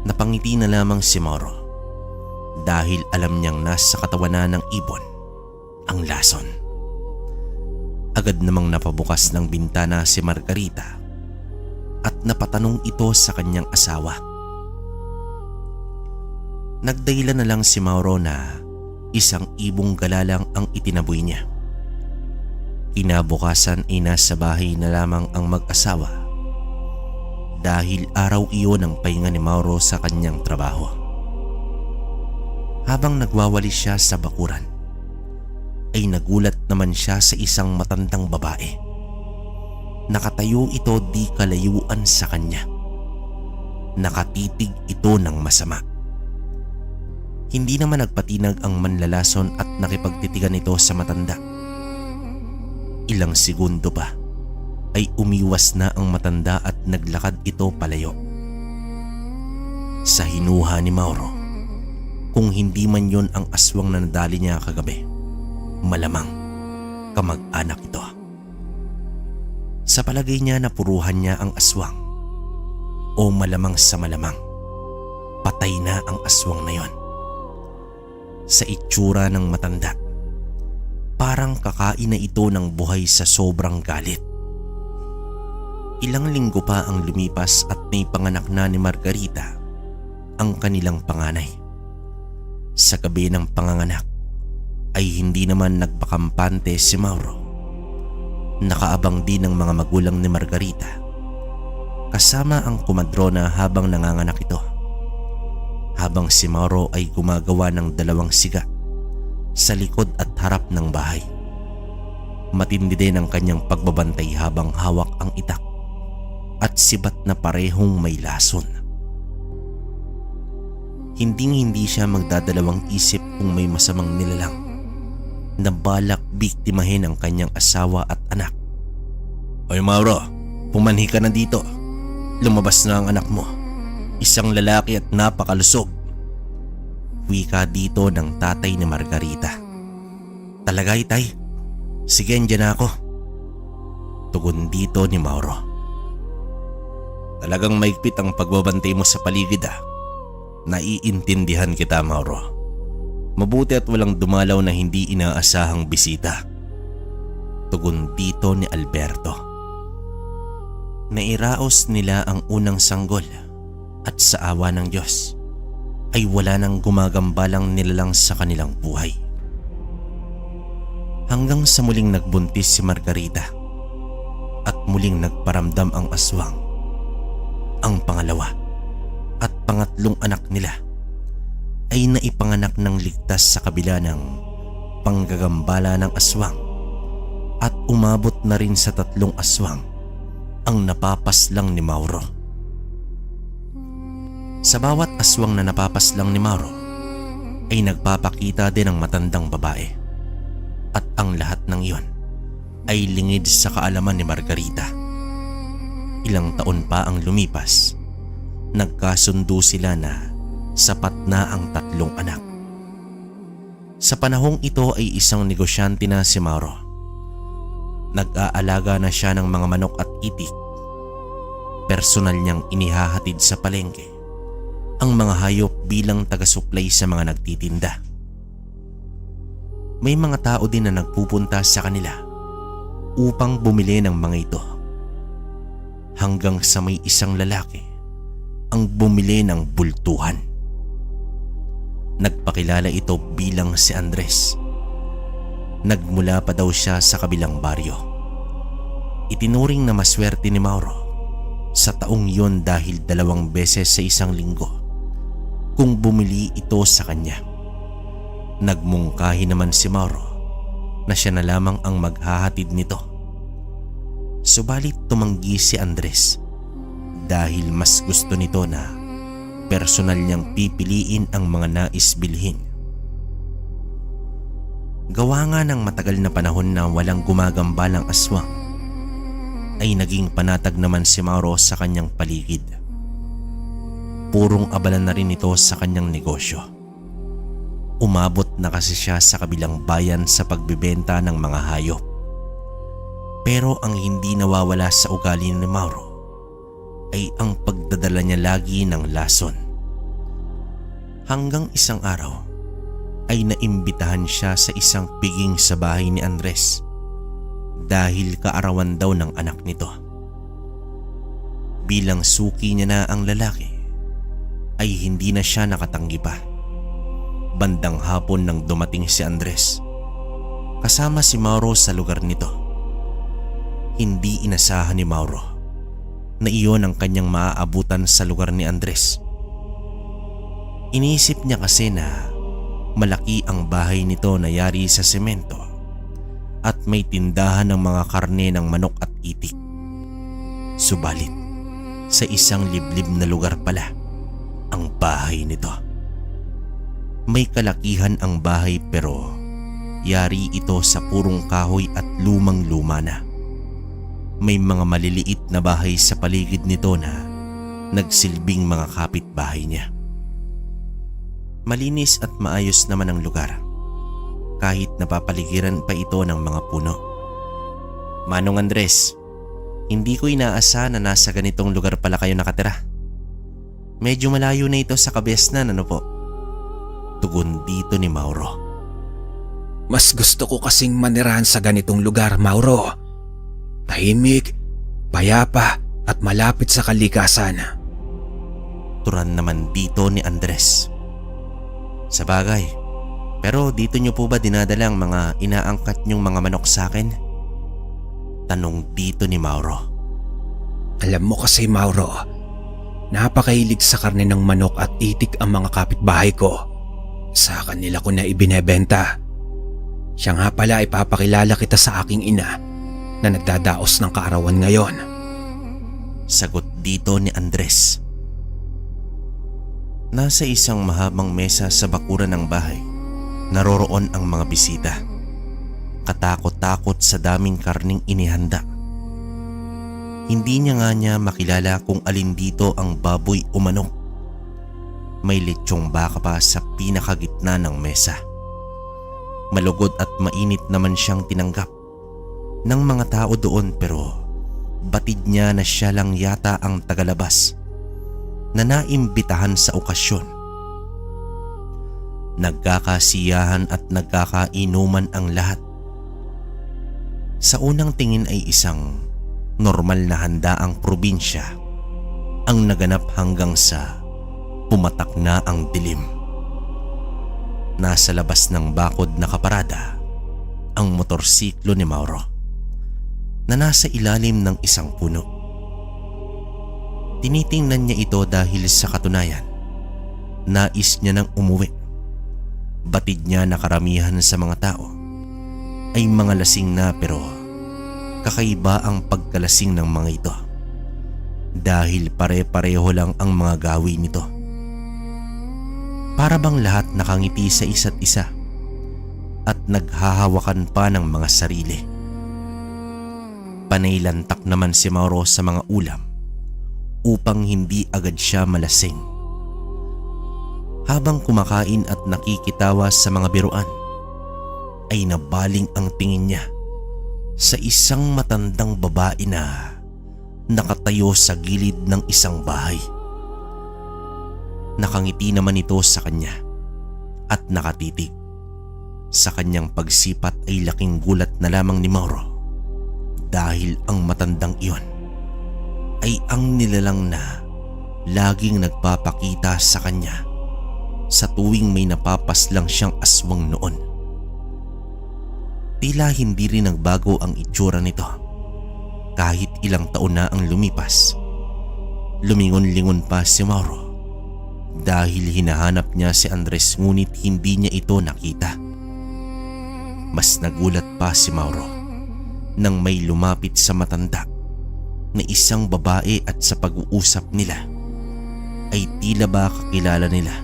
Napangiti na lamang si Mauro dahil alam niyang nasa katawan na ng ibon ang lason. Agad namang napabukas ng bintana si Margarita at napatanong ito sa kanyang asawa. Nagdahilan na lang si Mauro na isang ibong gala lang ang itinaboy niya. Kinabukasan ay nasa bahay na lamang ang mag-asawa dahil araw iyon ang pahinga ni Mauro sa kanyang trabaho. Habang nagwawalis siya sa bakuran, ay nagulat naman siya sa isang matandang babae. Nakatayo ito di kalayuan sa kanya. Nakatitig ito ng masama. Hindi naman nagpatinag ang manlalason at nakipagtitigan ito sa matanda. Ilang segundo pa ay umiwas na ang matanda at naglakad ito palayo. Sa hinuha ni Mauro, kung hindi man yon ang aswang na nadali niya kagabi, malamang kamag-anak ito. Sa palagay niya napuruhan niya ang aswang, o malamang sa malamang patay na ang aswang na yon. Sa itsura ng matanda, parang kakain na ito ng buhay sa sobrang galit. Ilang linggo pa ang lumipas at may panganak na ni Margarita ang kanilang panganay. Sa gabi ng panganganak ay hindi naman nagpakampante si Mauro. Nakaabang din ng mga magulang ni Margarita kasama ang kumadrona habang nanganganak ito. Habang si Mauro ay gumagawa ng 2 siga sa likod at harap ng bahay. Matindi din ang kanyang pagbabantay habang hawak ang itak at sibat na parehong may lason. Hindi siya magdadalawang isip kung may masamang nilalang na balak biktimahin ang kanyang asawa at anak. Oy Mauro, pumanhi ka na dito. Lumabas na ang anak mo. Isang lalaki at napakalusog. Wika dito ng tatay ni Margarita. Talaga itay? Sige, andyan na ako. Tugon dito ni Mauro. Talagang maigpit ang pagbabantay mo sa paligid ah. Naiintindihan kita, Mauro. Mabuti at walang dumalaw na hindi inaasahang bisita. Tugon dito ni Alberto. Nairaos nila ang unang sanggol at sa awa ng Diyos ay wala nang gumagambalang nilalang sa kanilang buhay. Hanggang sa muling nagbuntis si Margarita at muling nagparamdam ang aswang. Ang pangalawa at pangatlong anak nila ay naipanganak ng ligtas sa kabila ng panggagambala ng aswang at umabot na rin sa 3 aswang ang napapaslang ni Mauro. Sa bawat aswang na napapaslang ni Mauro ay nagpapakita din ang matandang babae at ang lahat ng iyon ay lingid sa kaalaman ni Margarita. Ilang taon pa ang lumipas, nagkasundo sila na sapat na ang 3 anak. Sa panahong ito ay isang negosyante na si Mauro. Nag-aalaga na siya ng mga manok at itik. Personal niyang inihahatid sa palengke ang mga hayop bilang taga-suplay sa mga nagtitinda. May mga tao din na nagpupunta sa kanila upang bumili ng mga ito. Hanggang sa may isang lalaki ang bumili ng bultuhan. Nagpakilala ito bilang si Andres. Nagmula pa daw siya sa kabilang baryo. Itinuring na maswerte ni Mauro sa taong yon dahil 2 beses sa isang linggo kung bumili ito sa kanya. Nagmungkahi naman si Mauro na siya na lamang ang maghahatid nito. Subalit tumanggi si Andres dahil mas gusto nito na personal niyang pipiliin ang mga nais bilhin. Gawa nga ng matagal na panahon na walang gumagambalang aswang, ay naging panatag naman si Mauro sa kanyang paligid. purong abala na rin ito sa kanyang negosyo. Umabot na kasi siya sa kabilang bayan sa pagbebenta ng mga hayop. Pero ang hindi nawawala sa ugali ni Mauro ay ang pagdadala niya lagi ng lason. Hanggang isang araw ay naimbitahan siya sa isang piging sa bahay ni Andres dahil kaarawan daw ng anak nito. Bilang suki niya na ang lalaki ay hindi na siya nakatanggi pa. Bandang hapon nang dumating si Andres kasama si Mauro sa lugar nito. Hindi inasahan ni Mauro na iyon ang kanyang maaabutan sa lugar ni Andres. Iniisip niya kasi na malaki ang bahay nito na yari sa semento at may tindahan ng mga karne ng manok at itik. Subalit, sa isang liblib na lugar pala ang bahay nito. May kalakihan ang bahay pero yari ito sa purong kahoy at lumang-luma na. May mga maliliit na bahay sa paligid nito na nagsilbing mga kapitbahay niya. Malinis at maayos naman ang lugar kahit napapaligiran pa ito ng mga puno. Manong Andres, hindi ko inaasahan na nasa ganitong lugar pala kayo nakatira. Medyo malayo na ito sa Kabesnan, ano po? Tugon dito ni Mauro. Mas gusto ko kasing manirahan sa ganitong lugar, Mauro. Tahimik, payapa at malapit sa kalikasan. Turan naman dito ni Andres. Sabagay, pero dito niyo po ba dinadala ang mga inaangkat niyong mga manok sa akin? Tanong dito ni Mauro. Alam mo kasi, Mauro, napakahilig sa karne ng manok at itik ang mga kapitbahay ko. Sa kanila ko na ibinebenta. Siya nga pala ipapakilala kita sa aking ina na nagdadaos ng kaarawan ngayon. Sagot dito ni Andres. Nasa isang mahabang mesa sa bakuran ng bahay, naroroon ang mga bisita. Katakot-takot sa daming karning inihanda. Hindi niya makilala kung alin dito ang baboy o manok. May lechong baka pa sa pinakagitna ng mesa. Malugod at mainit naman siyang tinanggap ng mga tao doon pero batid niya na siya lang yata ang tagalabas na naimbitahan sa okasyon. Nagkakasiyahan at nagkakainuman ang lahat. Sa unang tingin ay isang normal na handaang probinsya ang naganap hanggang sa pumatak na ang dilim. Nasa labas ng bakod na kaparada ang motorsiklo ni Mauro na nasa ilalim ng isang puno. Tinitingnan niya ito dahil sa katunayan, nais niya nang umuwi. Batid niya na karamihan sa mga tao ay mga lasing na pero kakaiba ang pagkalasing ng mga ito dahil pare-pareho lang ang mga gawi nito. Para bang lahat nakangiti sa isa't isa at naghahawakan pa ng mga sarili. Panaylantak naman si Mauro sa mga ulam upang hindi agad siya malasing. Habang kumakain at nakikitawa sa mga biruan, ay nabaling ang tingin niya sa isang matandang babae na nakatayo sa gilid ng isang bahay. Nakangiti naman ito sa kanya at nakatitig. Sa kanyang pagsipat ay laking gulat na lamang ni Mauro dahil ang matandang iyon ay ang nilalang na laging nagpapakita sa kanya sa tuwing may napapaslang siyang aswang noon. Tila hindi rin nagbago ang itsura nito kahit ilang taon na ang lumipas. Lumingon-lingon pa si Mauro dahil hinahanap niya si Andres ngunit hindi niya ito nakita. Mas nagulat pa si Mauro nang may lumapit sa matanda na isang babae at sa pag-uusap nila ay tila ba kakilala nila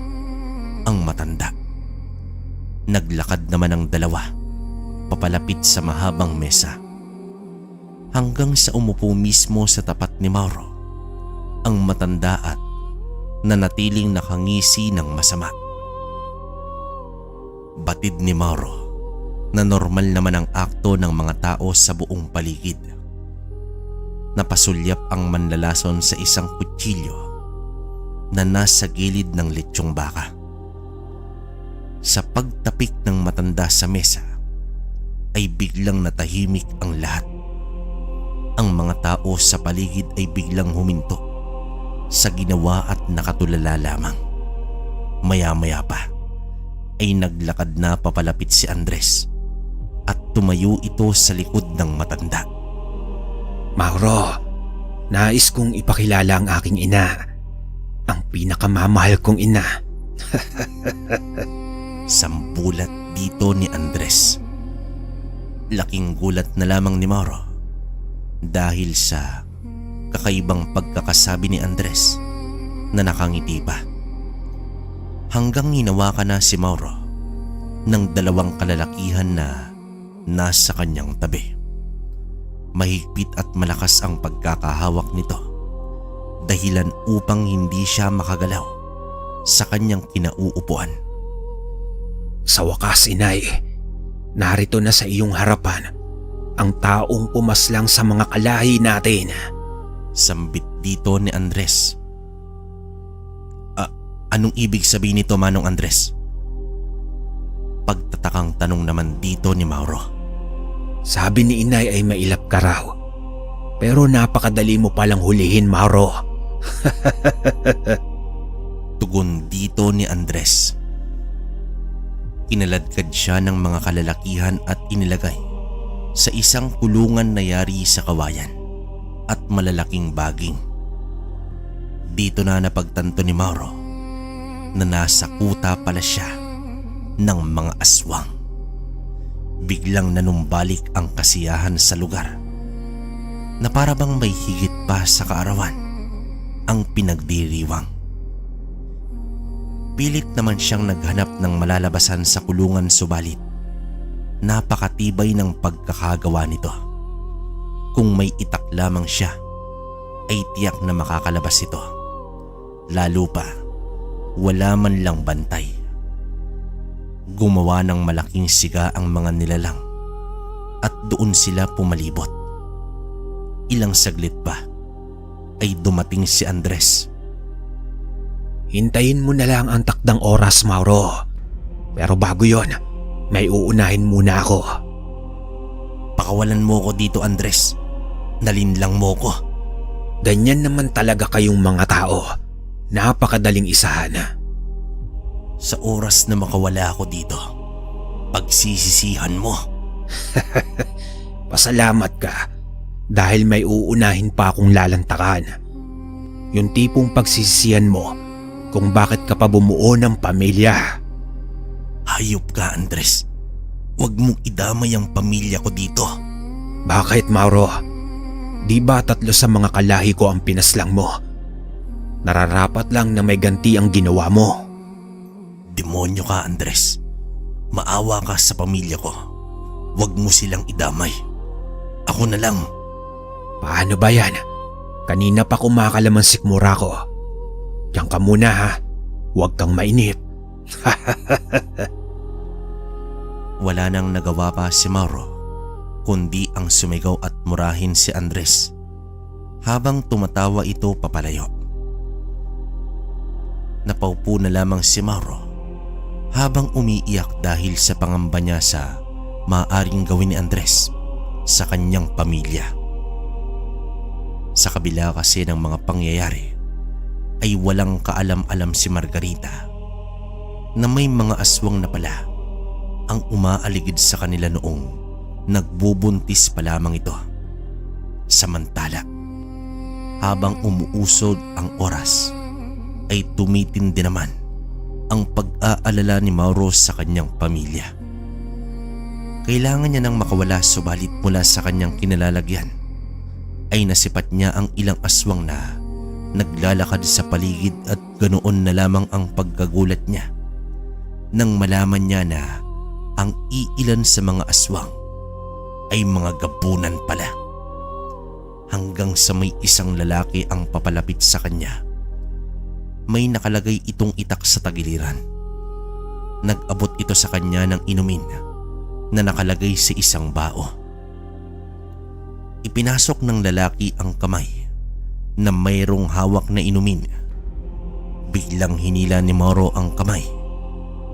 ang matanda. Naglakad naman ang dalawa papalapit sa mahabang mesa hanggang sa umupo mismo sa tapat ni Mauro ang matanda at nanatiling nakangisi ng masama. Batid ni Mauro na normal naman ang akto ng mga tao sa buong paligid. Napasulyap ang manlalason sa isang kutsilyo na nasa gilid ng litsyong baka. Sa pagtapik ng matanda sa mesa ay biglang natahimik ang lahat. Ang mga tao sa paligid ay biglang huminto sa ginawa at nakatulala lamang. Maya-maya pa ay naglakad na papalapit si Andres at tumayo ito sa likod ng matanda. Mauro, nais kong ipakilala ang aking ina. Ang pinakamamahal kong ina. Sambulat dito ni Andres. Laking gulat na lamang ni Mauro dahil sa kakaibang pagkakasabi ni Andres na nakangiti pa. Hanggang hinawakan na si Mauro ng dalawang kalalakihan na nasa kanyang tabi. Mahigpit at malakas ang pagkakahawak nito dahilan upang hindi siya makagalaw sa kanyang kinauupuan. Sa wakas, inay, narito na sa iyong harapan ang taong pumaslang sa mga kalahi natin. Sambit dito ni Andres. Anong ibig sabihin nito, Manong Andres? Pagtatakang tanong naman dito ni Mauro. Sabi ni inay ay mailap ka raw. Pero napakadali mo palang hulihin, Mauro. Tugon dito ni Andres. Kinaladkad siya ng mga kalalakihan at inilagay sa isang kulungan na yari sa kawayan at malalaking baging. Dito na napagtanto ni Mauro na nasa kuta pala siya ng mga aswang. Biglang nanumbalik ang kasiyahan sa lugar na para bang may higit pa sa kaarawan ang pinagdiriwang. Pilit naman siyang naghanap ng malalabasan sa kulungan, subalit napakatibay ng pagkakagawa nito. Kung may itak lamang siya ay tiyak na makakalabas ito. Lalo pa, wala man lang bantay. Gumawa ng malaking siga ang mga nilalang at doon sila pumalibot. Ilang saglit pa ay dumating si Andres. Hintayin mo na lang ang takdang oras, Mauro. Pero bago yon, may uunahin muna ako. Pakawalan mo ko dito, Andres. Nalinlang mo ko. Ganyan naman talaga kayong mga tao. Napakadaling isahan. Sa oras na makawala ako dito, pagsisisihan mo. Pasalamat ka dahil may uunahin pa akong lalantakan. Yung tipong pagsisisihan mo kung bakit ka pa bumuo ng pamilya. Hayop ka, Andres. Huwag mong idamay ang pamilya ko dito. Bakit, Mauro? Di ba 3 sa mga kalahi ko ang pinaslang mo? Nararapat lang na may ganti ang ginawa mo. Demonyo ka, Andres. Maawa ka sa pamilya ko. Huwag mo silang idamay. Ako na lang. Paano ba yan? Kanina pa kumakalamansi mura ko. Diyan ka muna, ha? Huwag kang mainip. Wala nang nagawa pa si Mauro kundi ang sumigaw at murahin si Andres habang tumatawa ito papalayo. Napaupo na lamang si Mauro habang umiiyak dahil sa pangamba niya sa maaaring gawin ni Andres sa kanyang pamilya. Sa kabila kasi ng mga pangyayari ay walang kaalam-alam si Margarita na may mga aswang na pala ang umaaligid sa kanila noong nagbubuntis pa lamang ito. Samantala, habang umuusod ang oras ay tumitindi naman ang pag-aalala ni Mauro sa kanyang pamilya. Kailangan niya nang makawala, subalit mula sa kanyang kinalalagyan ay nasipat niya ang ilang aswang na naglalakad sa paligid at ganoon na lamang ang pagkagulat niya nang malaman niya na ang iilan sa mga aswang ay mga gabunan pala. Hanggang sa may isang lalaki ang papalapit sa kanya may nakalagay itong itak sa tagiliran. Nag-abot ito sa kanya ng inumin na nakalagay sa isang bao. Ipinasok ng lalaki ang kamay na mayroong hawak na inumin. Biglang hinila ni Mauro ang kamay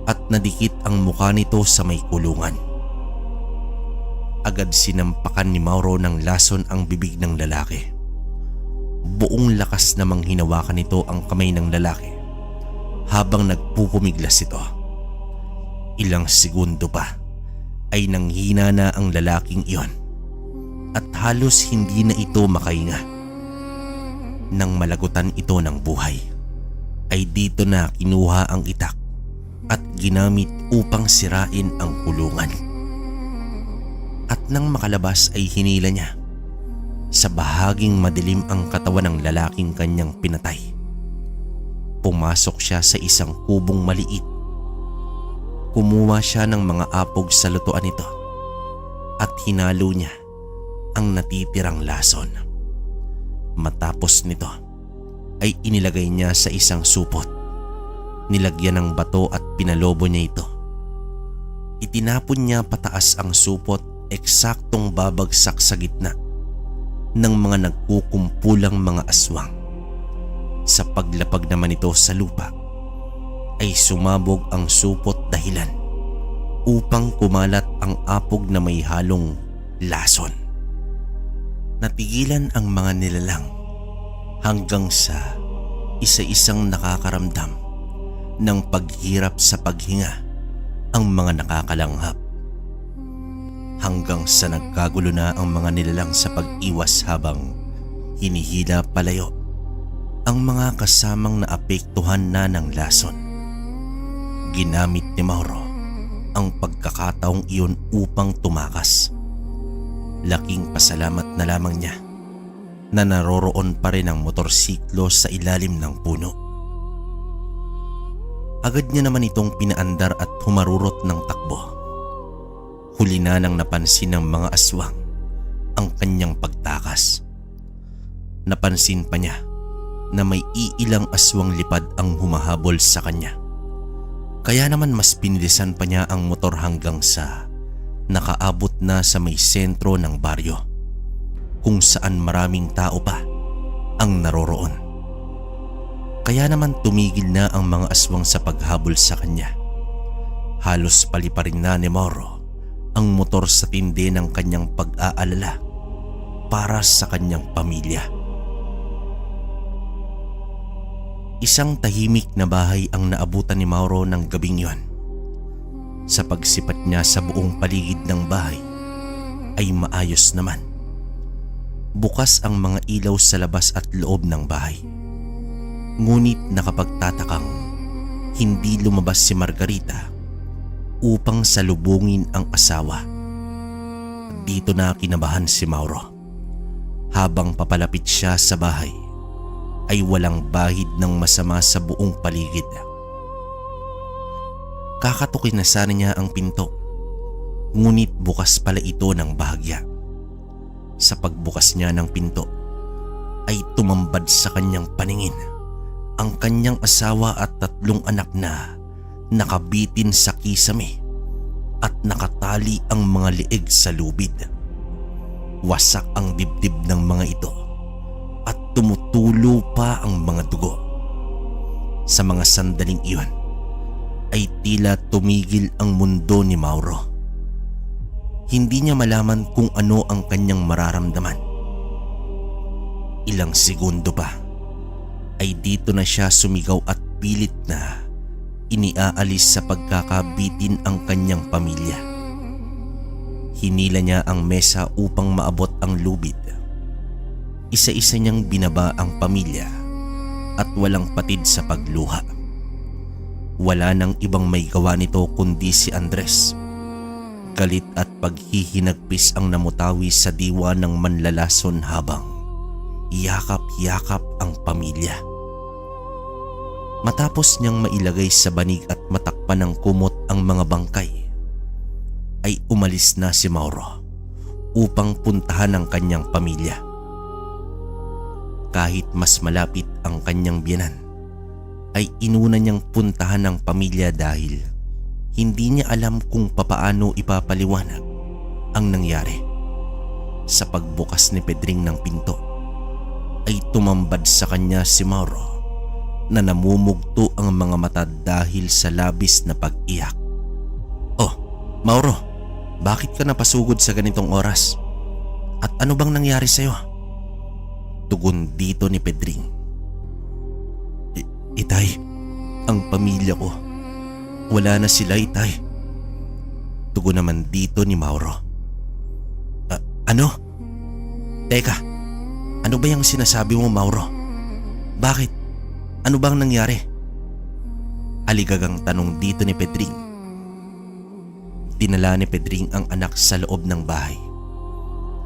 at nadikit ang mukha nito sa may kulungan. Agad sinampakan ni Mauro ng lason ang bibig ng lalaki. Buong lakas namang hinawakan nito ang kamay ng lalaki habang nagpupumiglas ito. Ilang segundo pa ay nanghina na ang lalaking iyon at halos hindi na ito makahinga. Nang malagutan ito ng buhay, ay dito na kinuha ang itak at ginamit upang sirain ang kulungan. At nang makalabas ay hinila niya sa bahaging madilim ang katawan ng lalaking kanyang pinatay. Pumasok siya sa isang kubong maliit. Kumuha siya ng mga apog sa lutuan nito at hinalo niya ang natitirang lason. Matapos nito ay inilagay niya sa isang supot. Nilagyan ng bato at pinalobo niya ito. Itinapon niya pataas ang supot, eksaktong babagsak sa gitna ng mga nagkukumpulang mga aswang. Sa paglapag naman ito sa lupa ay sumabog ang supot dahilan upang kumalat ang apog na may halong lason. Natigilan ang mga nilalang hanggang sa isa-isang nakakaramdam ng paghirap sa paghinga ang mga nakakalanghap. Hanggang sa nagkagulo na ang mga nilalang sa pag-iwas habang hinihila palayo ang mga kasamang naapektuhan na ng lason. Ginamit ni Mauro ang pagkakataong iyon upang tumakas. Laking pasalamat na lamang niya na naroroon pa rin ang motorsiklo sa ilalim ng puno. Agad niya naman itong pinaandar at humarurot ng takbo. Huli na nang napansin ng mga aswang ang kanyang pagtakas. Napansin pa niya na may iilang aswang lipad ang humahabol sa kanya. Kaya naman mas pinilisan pa niya ang motor hanggang sa nakaabot na sa may sentro ng baryo kung saan maraming tao pa ang naroroon. Kaya naman tumigil na ang mga aswang sa paghabol sa kanya. Halos paliparin na ni Mauro ang motor sa tindi ng kanyang pag-aalala para sa kanyang pamilya. Isang tahimik na bahay ang naabutan ni Mauro ng gabing yon. Sa pagsipat niya sa buong paligid ng bahay ay maayos naman. Bukas ang mga ilaw sa labas at loob ng bahay. Ngunit nakapagtatakang hindi lumabas si Margarita upang salubungin ang asawa. Dito na kinabahan si Mauro. Habang papalapit siya sa bahay ay walang bahid ng masama sa buong paligid. Kakatukin na sana niya ang pinto, ngunit bukas pala ito ng bahagya. Sa pagbukas niya ng pinto ay tumambad sa kanyang paningin ang kanyang asawa at 3 anak na nakabitin sa kisame at nakatali ang mga lieg sa lubid. Wasak ang dibdib ng mga ito at tumutulo pa ang mga dugo. Sa mga sandaling iyon ay tila tumigil ang mundo ni Mauro. Hindi niya malaman kung ano ang kanyang mararamdaman. Ilang segundo pa ay dito na siya sumigaw at pilit na iniaalis sa pagkakabitin ang kanyang pamilya. Hinila niya ang mesa upang maabot ang lubid. Isa-isa niyang binaba ang pamilya at walang patid sa pagluha. Wala nang ibang may gawa nito kundi si Andres. Galit at paghihinagpis ang namutawi sa diwa ng manlalason habang yakap-yakap ang pamilya. Matapos niyang mailagay sa banig at matakpan ng kumot ang mga bangkay, ay umalis na si Mauro upang puntahan ang kanyang pamilya. Kahit mas malapit ang kanyang biyenan, ay inuna niyang puntahan ang pamilya dahil hindi niya alam kung papaano ipapaliwanag ang nangyari. Sa pagbukas ni Pedring ng pinto ay tumambad sa kanya si Mauro na namumugto ang mga mata dahil sa labis na pag-iyak. "Oh, Mauro, bakit ka napasugod sa ganitong oras? At ano bang nangyari sa'yo?" Tugon dito ni Pedring. "Itay, ang pamilya ko. Wala na sila, Itay." Tugon naman dito ni Mauro. Ano? Teka, ano ba yung sinasabi mo, Mauro? Bakit? Ano bang nangyari? Aligagang tanong dito ni Pedring. Dinala ni Pedring ang anak sa loob ng bahay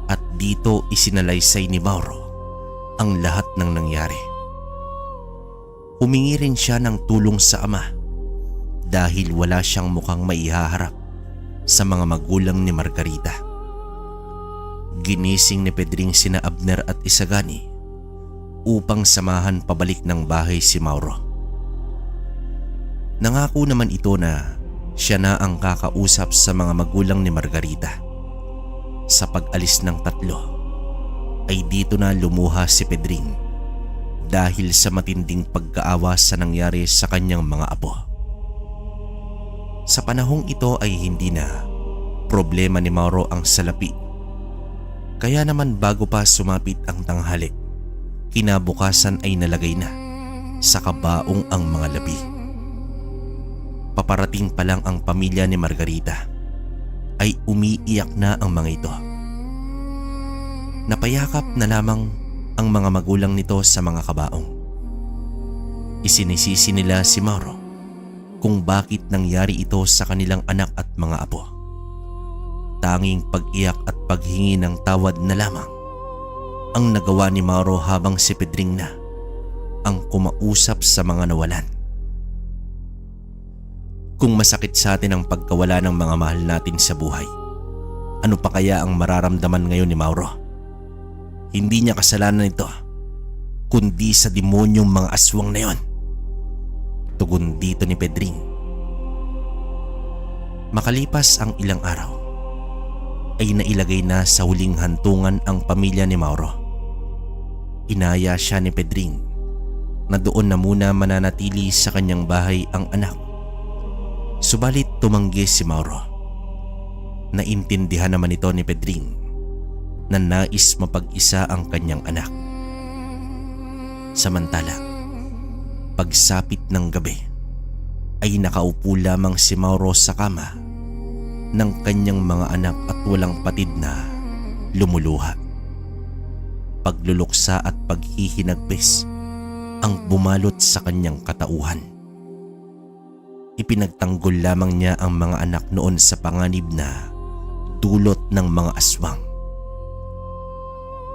at dito isinalaysay ni Mauro ang lahat ng nangyari. Humingi rin siya ng tulong sa ama dahil wala siyang mukhang maihaharap sa mga magulang ni Margarita. Ginising ni Pedring sina Abner at Isagani upang samahan pabalik ng bahay si Mauro. Nangako naman ito na siya na ang kakausap sa mga magulang ni Margarita. Sa pag-alis ng tatlo ay dito na lumuha si Pedring dahil sa matinding pagkaawa sa nangyari sa kanyang mga apo. Sa panahong ito ay hindi na problema ni Mauro ang salapi. Kaya naman bago pa sumapit ang tanghali, kinabukasan ay nalagay na sa kabaong ang mga labi. Paparating pa lang ang pamilya ni Margarita ay umiiyak na ang mga ito. Napayakap na lamang ang mga magulang nito sa mga kabaong. Isinisisi nila si Mauro kung bakit nangyari ito sa kanilang anak at mga apo. Tanging pag-iyak at paghingi ng tawad na lamang ang nagawa ni Mauro habang si Pedring na ang kumausap sa mga nawalan. Kung masakit sa atin ang pagkawala ng mga mahal natin sa buhay, ano pa kaya ang mararamdaman ngayon ni Mauro? Hindi niya kasalanan ito, kundi sa demonyong mga aswang na yon. Tugon dito ni Pedring. Makalipas ang ilang araw, ay nailagay na sa huling hantungan ang pamilya ni Mauro. Inaya siya ni Pedring na doon na muna mananatili sa kanyang bahay ang anak. Subalit tumanggi si Mauro. Naintindihan naman ito ni Pedring na nais mapag-isa ang kanyang anak. Samantala, pagsapit ng gabi ay nakaupo lamang si Mauro sa kama ng kanyang mga anak at walang patid na lumuluha. Pagluluksa at paghihinagpis ang bumalot sa kanyang katauhan. Ipinagtanggol lamang niya ang mga anak noon sa panganib na dulot ng mga aswang.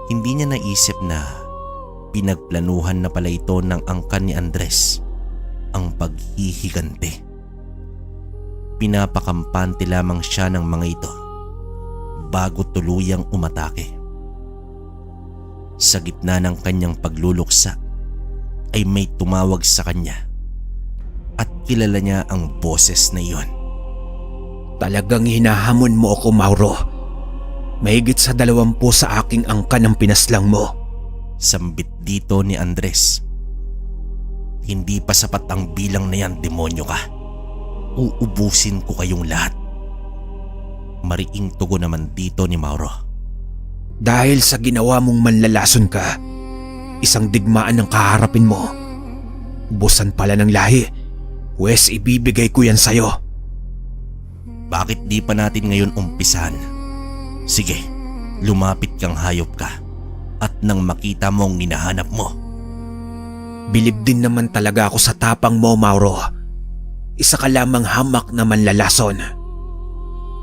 Hindi niya naisip na pinagplanuhan na pala ito ng angkan ni Andres ang paghihiganti. Pinapakampante lamang siya ng mga ito bago tuluyang umatake. Sa gitna ng kanyang pagluluksa ay may tumawag sa kanya at kilala niya ang boses na iyon. Talagang hinahamon mo ako, Mauro. Mahigit sa 20 sa aking angkan ang pinaslang mo. Sambit dito ni Andres. Hindi pa sapat ang bilang na yan, demonyo ka. Uubusin ko kayong lahat. Mariing tugon naman dito ni Mauro. Dahil sa ginawa mong manlalason ka, isang digmaan ang kaharapin mo. Ubusan pala ng lahi. Wes, ibibigay ko yan sa'yo. Bakit di pa natin ngayon umpisahan? Sige, lumapit kang hayop ka at nang makita mo ang hinahanap mo. Bilib din naman talaga ako sa tapang mo, Mauro. Isa ka lamang hamak na manlalason.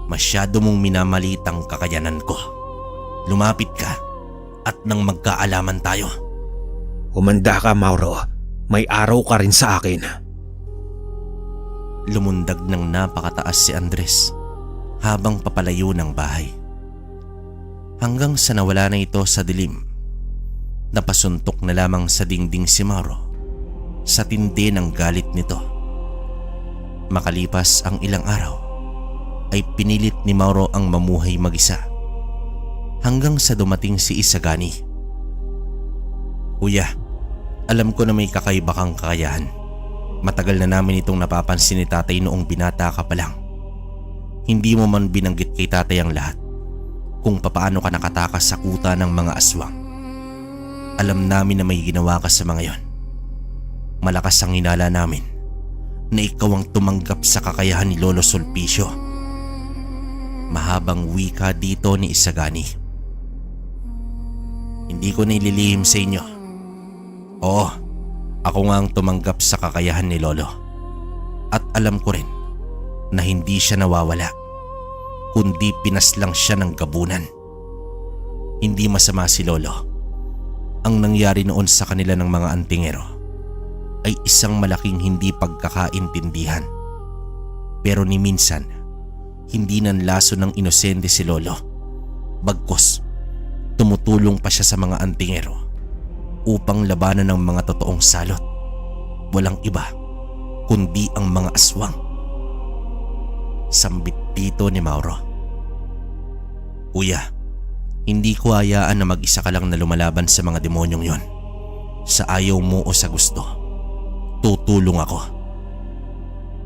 Masyado mong minamalit ang kakayanan ko. Lumapit ka at nang magkaalaman tayo. Humanda ka, Mauro. May araw ka rin sa akin. Lumundag ng napakataas si Andres habang papalayo ng bahay. Hanggang sa nawala na ito sa dilim, napasuntok na lamang sa dingding si Mauro sa tindi ng galit nito. Makalipas ang ilang araw ay pinilit ni Mauro ang mamuhay mag-isa hanggang sa dumating si Isagani. Kuya, alam ko na may kakaiba kang kakayahan. Matagal na namin itong napapansin ni tatay noong binata ka pa lang. Hindi mo man binanggit kay tatay ang lahat kung papaano ka nakatakas sa kuta ng mga aswang. Alam namin na may ginawa ka sa mga yon. Malakas ang hinala namin na ikaw ang tumanggap sa kakayahan ni Lolo Sulpicio. Mahabang wika dito ni Isagani. Hindi ko nililihim sa inyo. Oo, ako nga ang tumanggap sa kakayahan ni Lolo. At alam ko rin na hindi siya nawawala, kundi pinaslang siya ng gabunan. Hindi masama si Lolo. Ang nangyari noon sa kanila ng mga antingero ay isang malaking hindi pagkakaintindihan. Pero ni minsan, hindi nanlaso ng inosente si Lolo. Bagkus, tumutulong pa siya sa mga antingero upang labanan ng mga totoong salot. Walang iba kundi ang mga aswang. Sambit dito ni Mauro. Kuya, hindi ko hayaan na mag-isa ka lang na lumalaban sa mga demonyong yon. Sa ayaw mo o sa gusto, tutulong ako.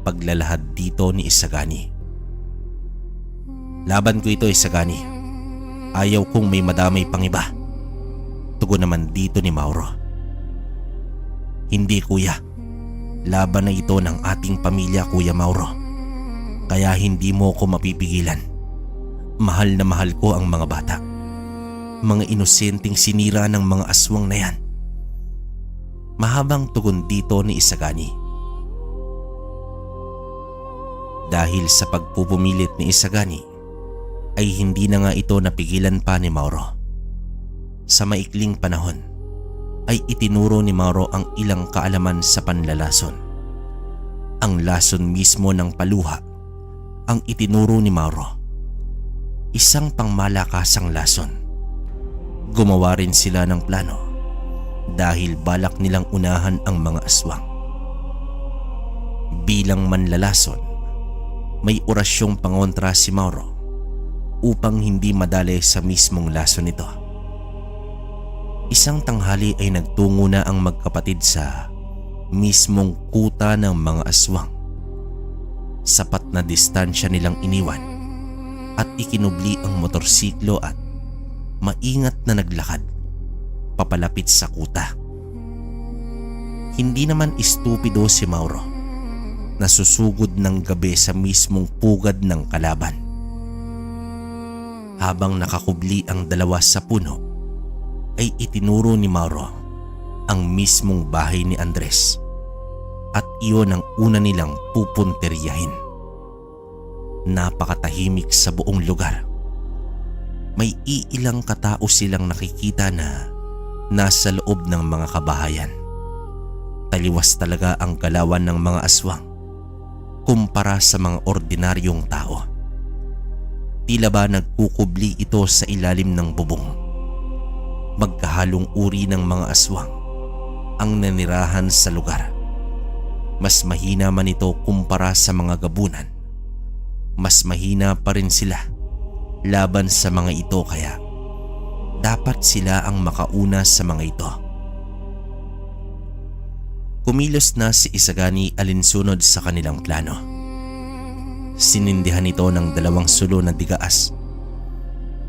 Paglalahad dito ni Isagani. Laban ko ito, Isagani. Ayaw kong may madamay pang iba. Tugon naman dito ni Mauro. Hindi kuya. Laban na ito ng ating pamilya, Kuya Mauro. Kaya hindi mo ko mapipigilan. Mahal na mahal ko ang mga bata. Mga inosenteng sinira ng mga aswang na yan. Mahabang tugon dito ni Isagani. Dahil sa pagpupumilit ni Isagani, ay hindi na nga ito napigilan pa ni Mauro. Sa maikling panahon, ay itinuro ni Mauro ang ilang kaalaman sa panlalason. Ang lason mismo ng paluha ang itinuro ni Mauro. Isang pangmalakasang lason. Gumawa rin sila ng plano dahil balak nilang unahan ang mga aswang. Bilang manlalason, may orasyong pangontra si Mauro upang hindi madali sa mismong lason nito. Isang tanghali ay nagtungo na ang magkapatid sa mismong kuta ng mga aswang. Sapat na distansya nilang iniwan at ikinubli ang motorsiklo at maingat na naglakad papalapit sa kuta. Hindi naman estupido si Mauro na susugod ng gabi sa mismong pugad ng kalaban. Habang nakakubli ang dalawa sa puno, ay itinuro ni Mauro ang mismong bahay ni Andres at iyon ang una nilang pupunteryahin. Napakatahimik sa buong lugar. May iilang katao silang nakikita na nasa loob ng mga kabahayan. Taliwas talaga ang galawan ng mga aswang kumpara sa mga ordinaryong tao. Tila ba nagkukubli ito sa ilalim ng bubong. Magkahalong uri ng mga aswang ang nanirahan sa lugar. Mas mahina man ito kumpara sa mga gabunan. Mas mahina pa rin sila laban sa mga ito, kaya dapat sila ang makauna sa mga ito. Kumilos na si Isagani alinsunod sa kanilang plano. Sinindihan ito ng 2 sulo na digaas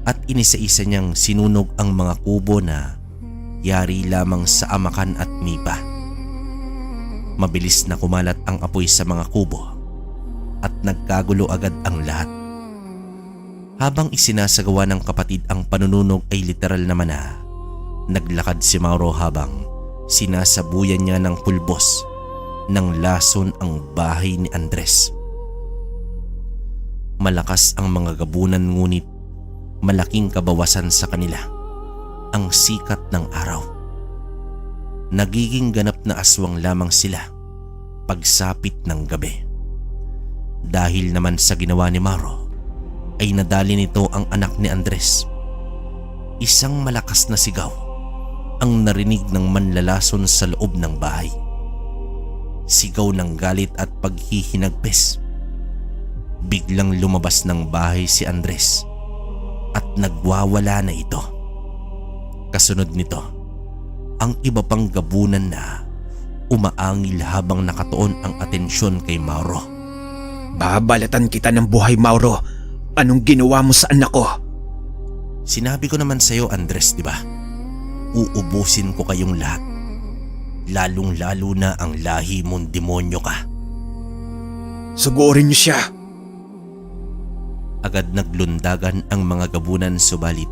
at inisa-isa niyang sinunog ang mga kubo na yari lamang sa amakan at nipa. Mabilis na kumalat ang apoy sa mga kubo at nagkagulo agad ang lahat. Habang isinasagawa ng kapatid ang panununog ay literal naman na naglakad si Mauro habang sinasabuyan niya ng pulbos ng lason ang bahay ni Andres. Malakas ang mga gabunan ngunit malaking kabawasan sa kanila ang sikat ng araw. Nagiging ganap na aswang lamang sila pagsapit ng gabi. Dahil naman sa ginawa ni Mauro, ay nadali nito ang anak ni Andres. Isang malakas na sigaw ang narinig ng manlalason sa loob ng bahay. sigaw ng galit at paghihinagpis. Biglang lumabas ng bahay si Andres at nagwawala na ito. Kasunod nito, ang iba pang gabunan na umaangil habang nakatuon ang atensyon kay Mauro. Babalatan kita ng buhay, Mauro. Anong ginawa mo sa anak ko? Sinabi ko naman sa'yo, Andres, di ba? Uubusin ko kayong lahat. Lalong-lalo na ang lahi mong demonyo ka. Sugurin niyo siya. Agad naglundagan ang mga gabunan, subalit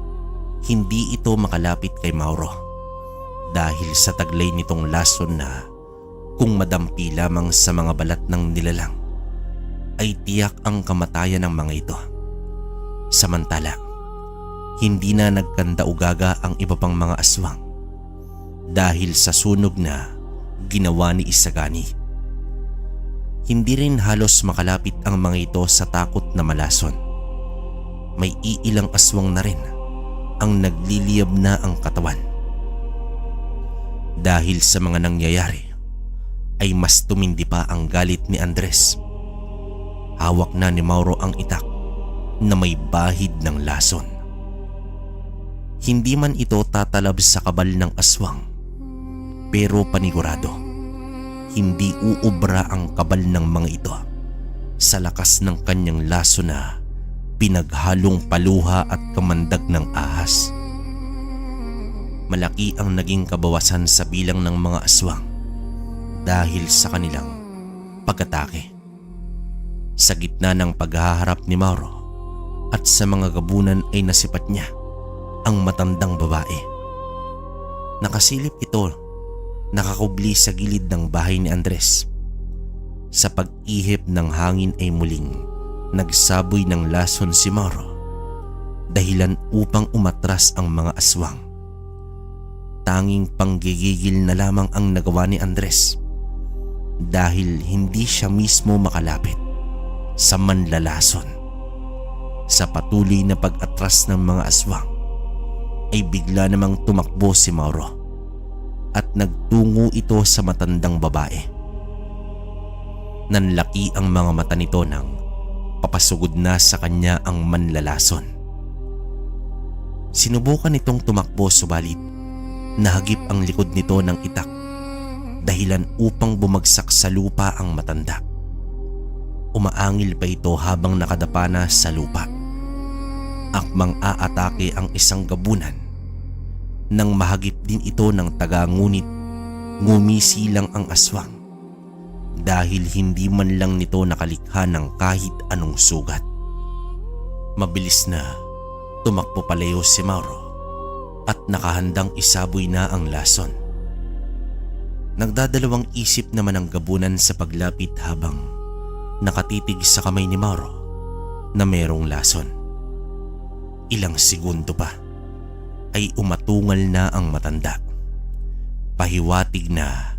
hindi ito makalapit kay Mauro dahil sa taglay nitong lason na kung madampi lamang sa mga balat ng nilalang ay tiyak ang kamatayan ng mga ito. Samantala, hindi na nagkandaugaga ang iba pang mga aswang dahil sa sunog na ginawa ni Isagani. Hindi rin halos makalapit ang mga ito sa takot na malason. May iilang aswang na rin ang nagliliyab na ang katawan. Dahil sa mga nangyayari ay mas tumindi pa ang galit ni Andres. Hawak na ni Mauro ang itak na may bahid ng lason. Hindi man ito tatalab sa kabal ng aswang, pero panigurado, hindi uubra ang kabal ng mga ito sa lakas ng kanyang laso na pinaghalong paluha at kamandag ng ahas. Malaki ang naging kabawasan sa bilang ng mga aswang dahil sa kanilang pag-atake. Sa gitna ng paghaharap ni Mauro at sa mga gabunan ay nasipat niya ang matandang babae. Nakasilip ito, nakakubli sa gilid ng bahay ni Andres. Sa pag-ihip ng hangin ay muling nagsaboy ng lason si Mauro, dahilan upang umatras ang mga aswang. Tanging panggigigil na lamang ang nagawa ni Andres dahil hindi siya mismo makalapit sa manlalason. Sa patuloy na pag-atras ng mga aswang ay bigla namang tumakbo si Mauro at nagtungo ito sa matandang babae. Nanlaki ang mga mata nito nang papasugod na sa kanya ang manlalason. Sinubukan itong tumakbo, subalit nahagip ang likod nito ng itak, dahilan upang bumagsak sa lupa ang matanda. Umaangil pa ito habang nakadapa na sa lupa. Akmang aatake ang isang gabunan nang mahagip din ito ng taga, ngunit ngumisi lang ang aswang dahil hindi man lang nito nakalikha ng kahit anong sugat. Mabilis na tumakbo palayo si Mauro at nakahandang isaboy na ang lason. Nagdadalawang isip naman ang gabunan sa paglapit habang nakatitig sa kamay ni Mauro na merong lason. Ilang segundo pa ay umatungal na ang matanda. Pahiwatig na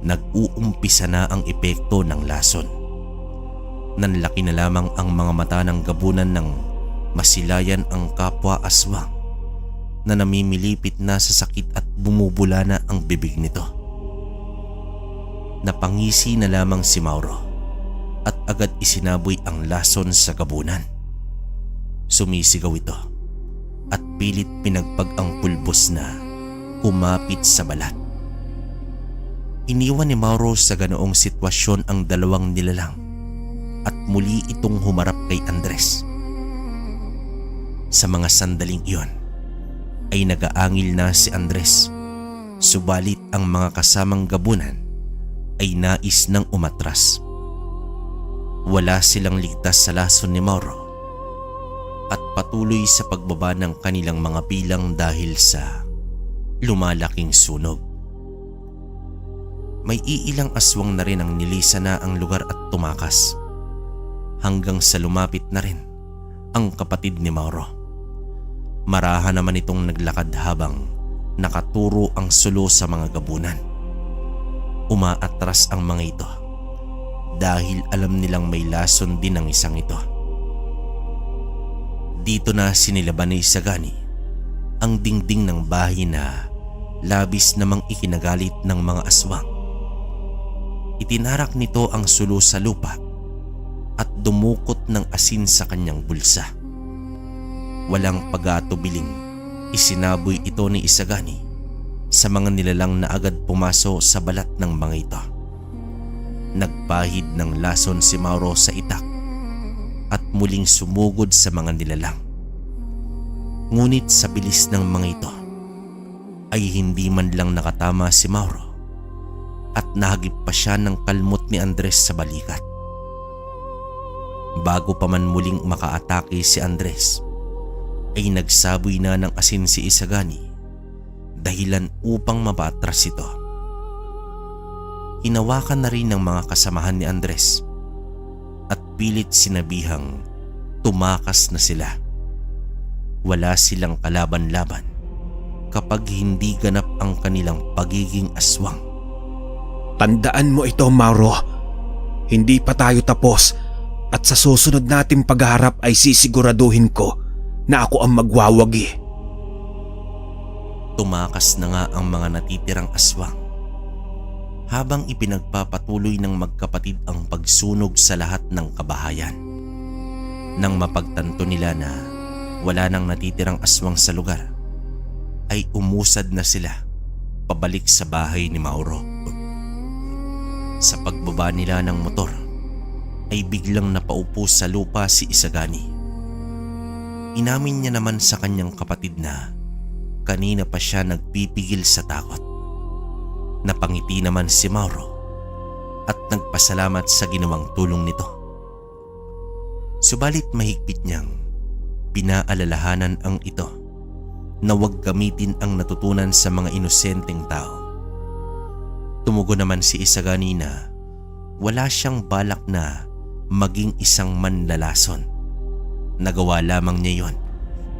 nag-uumpisa na ang epekto ng lason. Nanlaki na lamang ang mga mata ng gabunan nang masilayan ang kapwa aswang na namimilipit na sa sakit at bumubula na ang bibig nito. Napangisi na lamang si Mauro at agad isinaboy ang lason sa gabunan. Sumisigaw ito at pilit pinagpag ang pulbos na kumapit sa balat. Iniwan ni Mauro sa ganoong sitwasyon ang dalawang nilalang at muli itong humarap kay Andres. Sa mga sandaling iyon ay nagaangil na si Andres, subalit ang mga kasamang gabunan ay nais nang umatras. Wala silang ligtas sa lason ni Mauro at patuloy sa pagbaba ng kanilang mga bilang dahil sa lumalaking sunog. May iilang aswang na rin ang nilisa na ang lugar at tumakas hanggang sa lumapit na rin ang kapatid ni Mauro. Marahan naman itong naglakad habang nakaturo ang sulo sa mga gabunan. Umaatras ang mga ito dahil alam nilang may lason din ang isang ito. Dito na sinilaban ni Isagani ang dingding ng bahay na labis namang ikinagalit ng mga aswang. Itinarak nito ang sulo sa lupa at dumukot ng asin sa kanyang bulsa. Walang pag-aatubiling, isinaboy ito ni Isagani sa mga nilalang na agad pumaso sa balat ng mga ito. Nagpahid ng lason si Mauro sa itak at muling sumugod sa mga nilalang. Ngunit sa bilis ng mga ito ay hindi man lang nakatama si Mauro at nahagip pa siya ng kalmot ni Andres sa balikat. Bago pa man muling makaatake si Andres, ay nagsaboy na ng asin si Isagani dahilan upang mapaatras ito. Hinawakan na rin ng mga kasamahan ni Andres at pilit sinabihang tumakas na sila. Wala silang kalaban-laban kapag hindi ganap ang kanilang pagiging aswang. Tandaan mo ito, Mauro. Hindi pa tayo tapos at sa susunod nating pagharap ay sisiguraduhin ko na ako ang magwawagi. Tumakas na nga ang mga natitirang aswang habang ipinagpapatuloy ng magkapatid ang pagsunog sa lahat ng kabahayan. Nang mapagtanto nila na wala nang natitirang aswang sa lugar, ay umusad na sila pabalik sa bahay ni Mauro. Sa pagbaba nila ng motor ay biglang napaupo sa lupa si Isagani. Inamin niya naman sa kanyang kapatid na kanina pa siya nagpipigil sa takot. Napangiti naman si Mauro at nagpasalamat sa ginawang tulong nito. Subalit mahigpit niyang pinaalalahanan ang ito na huwag gamitin ang natutunan sa mga inosenteng tao. Tumugon naman si Isagani na wala siyang balak na maging isang manlalason. Nagawa lamang niya yon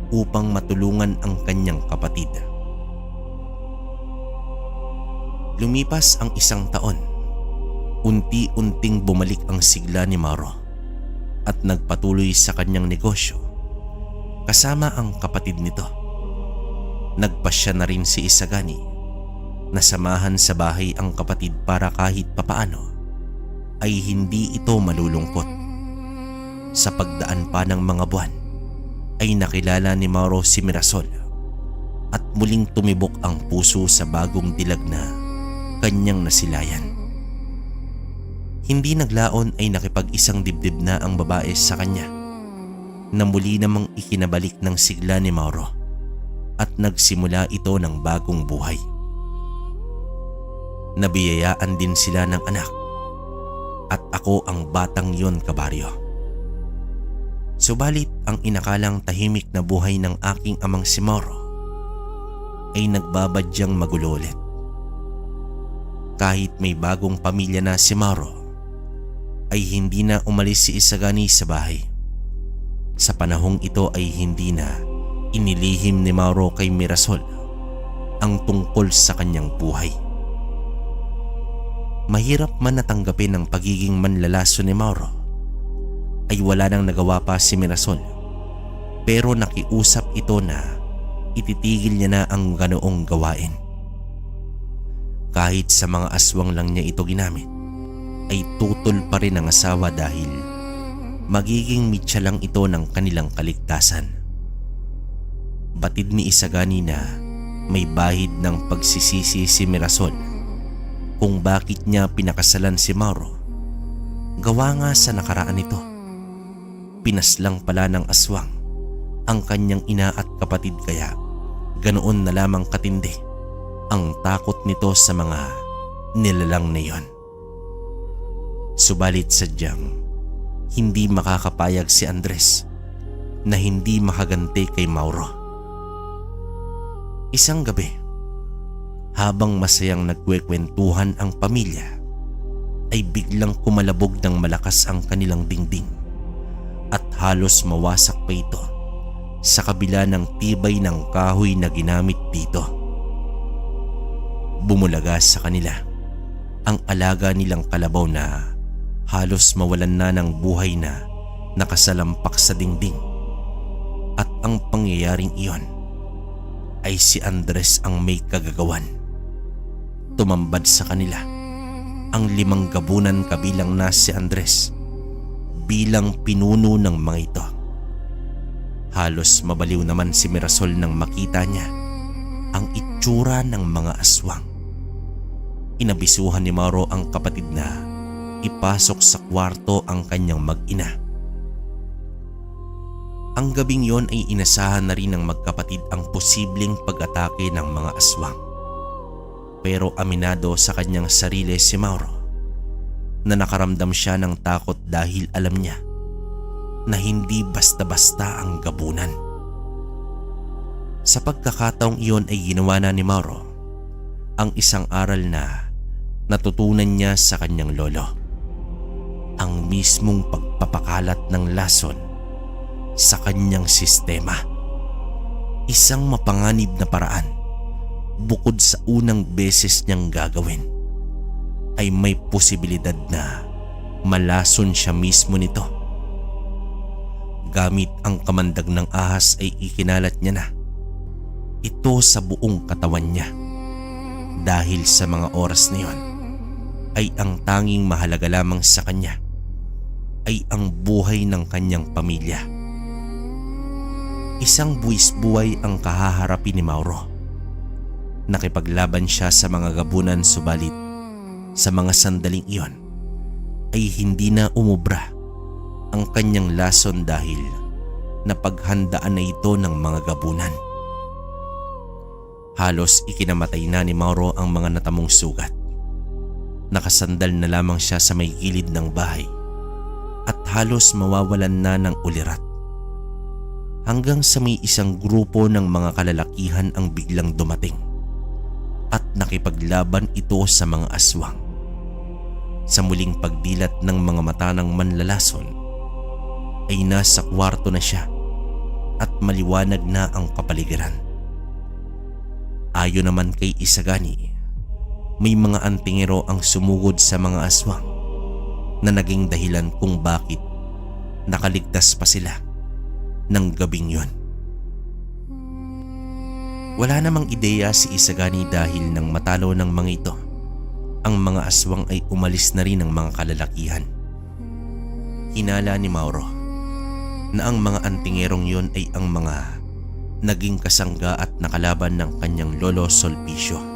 upang matulungan ang kanyang kapatid. Lumipas ang isang taon. Unti-unting bumalik ang sigla ni Mauro at nagpatuloy sa kanyang negosyo kasama ang kapatid nito. Nagpasya na rin si Isagani na samahan sa bahay ang kapatid para kahit papaano ay hindi ito malulungkot. Sa pagdaan pa ng mga buwan ay nakilala ni Mauro si Mirasol at muling tumibok ang puso sa bagong dilag na kanyang nasilayan. Hindi naglaon ay nakipag-isang dibdib na ang babae sa kanya na muli namang ikinabalik ng sigla ni Mauro at nagsimula ito ng bagong buhay. Nabiyayaan din sila ng anak at ako ang batang yon, kabaryo. Subalit ang inakalang tahimik na buhay ng aking amang si Mauro ay nagbabadyang magulo ulit. Kahit may bagong pamilya na si Mauro, ay hindi na umalis si Isagani sa bahay. Sa panahong ito ay hindi na inilihim ni Mauro kay Mirasol ang tungkol sa kanyang buhay. Mahirap man natanggapin ang pagiging manlalaso ni Mauro, ay wala nang nagawa pa si Mirasol, pero nakiusap ito na ititigil niya na ang ganoong gawain. Kahit sa mga aswang lang niya ito ginamit, ay tutol pa rin ang asawa dahil magiging mitya lang ito ng kanilang kaligtasan. Batid ni Isagani na may bahid ng pagsisisi si Mirasol kung bakit niya pinakasalan si Mauro. Gawa nga sa nakaraan nito, pinaslang pala ng aswang ang kanyang ina at kapatid, kaya ganoon na lamang katindi ang takot nito sa mga nilalang na iyon. Subalit sadyang hindi makakapayag si Andres na hindi makaganti kay Mauro. Isang gabi, habang masayang nagkwekwentuhan ang pamilya, ay biglang kumalabog ng malakas ang kanilang dingding at halos mawasak pa ito sa kabila ng tibay ng kahoy na ginamit dito. Bumulaga sa kanila ang alaga nilang kalabaw na halos mawalan na ng buhay na nakasalampak sa dingding, at ang pangyayaring iyon ay si Andres ang may kagagawan. Tumambad sa kanila ang 5 gabunan kabilang na si Andres bilang pinuno ng mga ito. Halos mabaliw naman si Mirasol nang makita niya ang itsura ng mga aswang. Inabisuhan ni Mauro ang kapatid na ipasok sa kwarto ang kanyang mag-ina. Ang gabing yon ay inasahan na rin ng magkapatid ang posibleng pag-atake ng mga aswang. Pero aminado sa kanyang sarili si Mauro na nakaramdam siya ng takot dahil alam niya na hindi basta-basta ang gabunan. Sa pagkakataong iyon ay ginawa na ni Mauro ang isang aral na natutunan niya sa kanyang lolo. Ang mismong pagpapakalat ng lason sa kanyang sistema. Isang mapanganib na paraan bukod sa unang beses niyang gagawin ay may posibilidad na malason siya mismo nito. Gamit ang kamandag ng ahas ay ikinalat niya na ito sa buong katawan niya. Dahil sa mga oras na yon ay ang tanging mahalaga lamang sa kanya ay ang buhay ng kanyang pamilya. Isang buwis buhay ang kahaharapin ni Mauro. Nakipaglaban siya sa mga gabunan, subalit sa mga sandaling iyon ay hindi na umubra ang kanyang lason dahil napaghandaan na ito ng mga gabunan. Halos ikinamatay na ni Mauro ang mga natamong sugat. Nakasandal na lamang siya sa may gilid ng bahay at halos mawawalan na ng ulirat. Hanggang sa may isang grupo ng mga kalalakihan ang biglang dumating at nakipaglaban ito sa mga aswang. Sa muling pagdilat ng mga mata ng manlalason ay nasa kwarto na siya at maliwanag na ang kapaligiran. Ayon naman kay Isagani, may mga antingero ang sumugod sa mga aswang na naging dahilan kung bakit nakaligtas pa sila ng gabing yon. Wala namang ideya si Isagani dahil nang matalo ng mga ito, ang mga aswang ay umalis na rin ng mga kalalakihan. Hinala ni Mauro na ang mga antingerong yon ay ang mga naging kasangga at nakalaban ng kanyang lolo Sulpicio.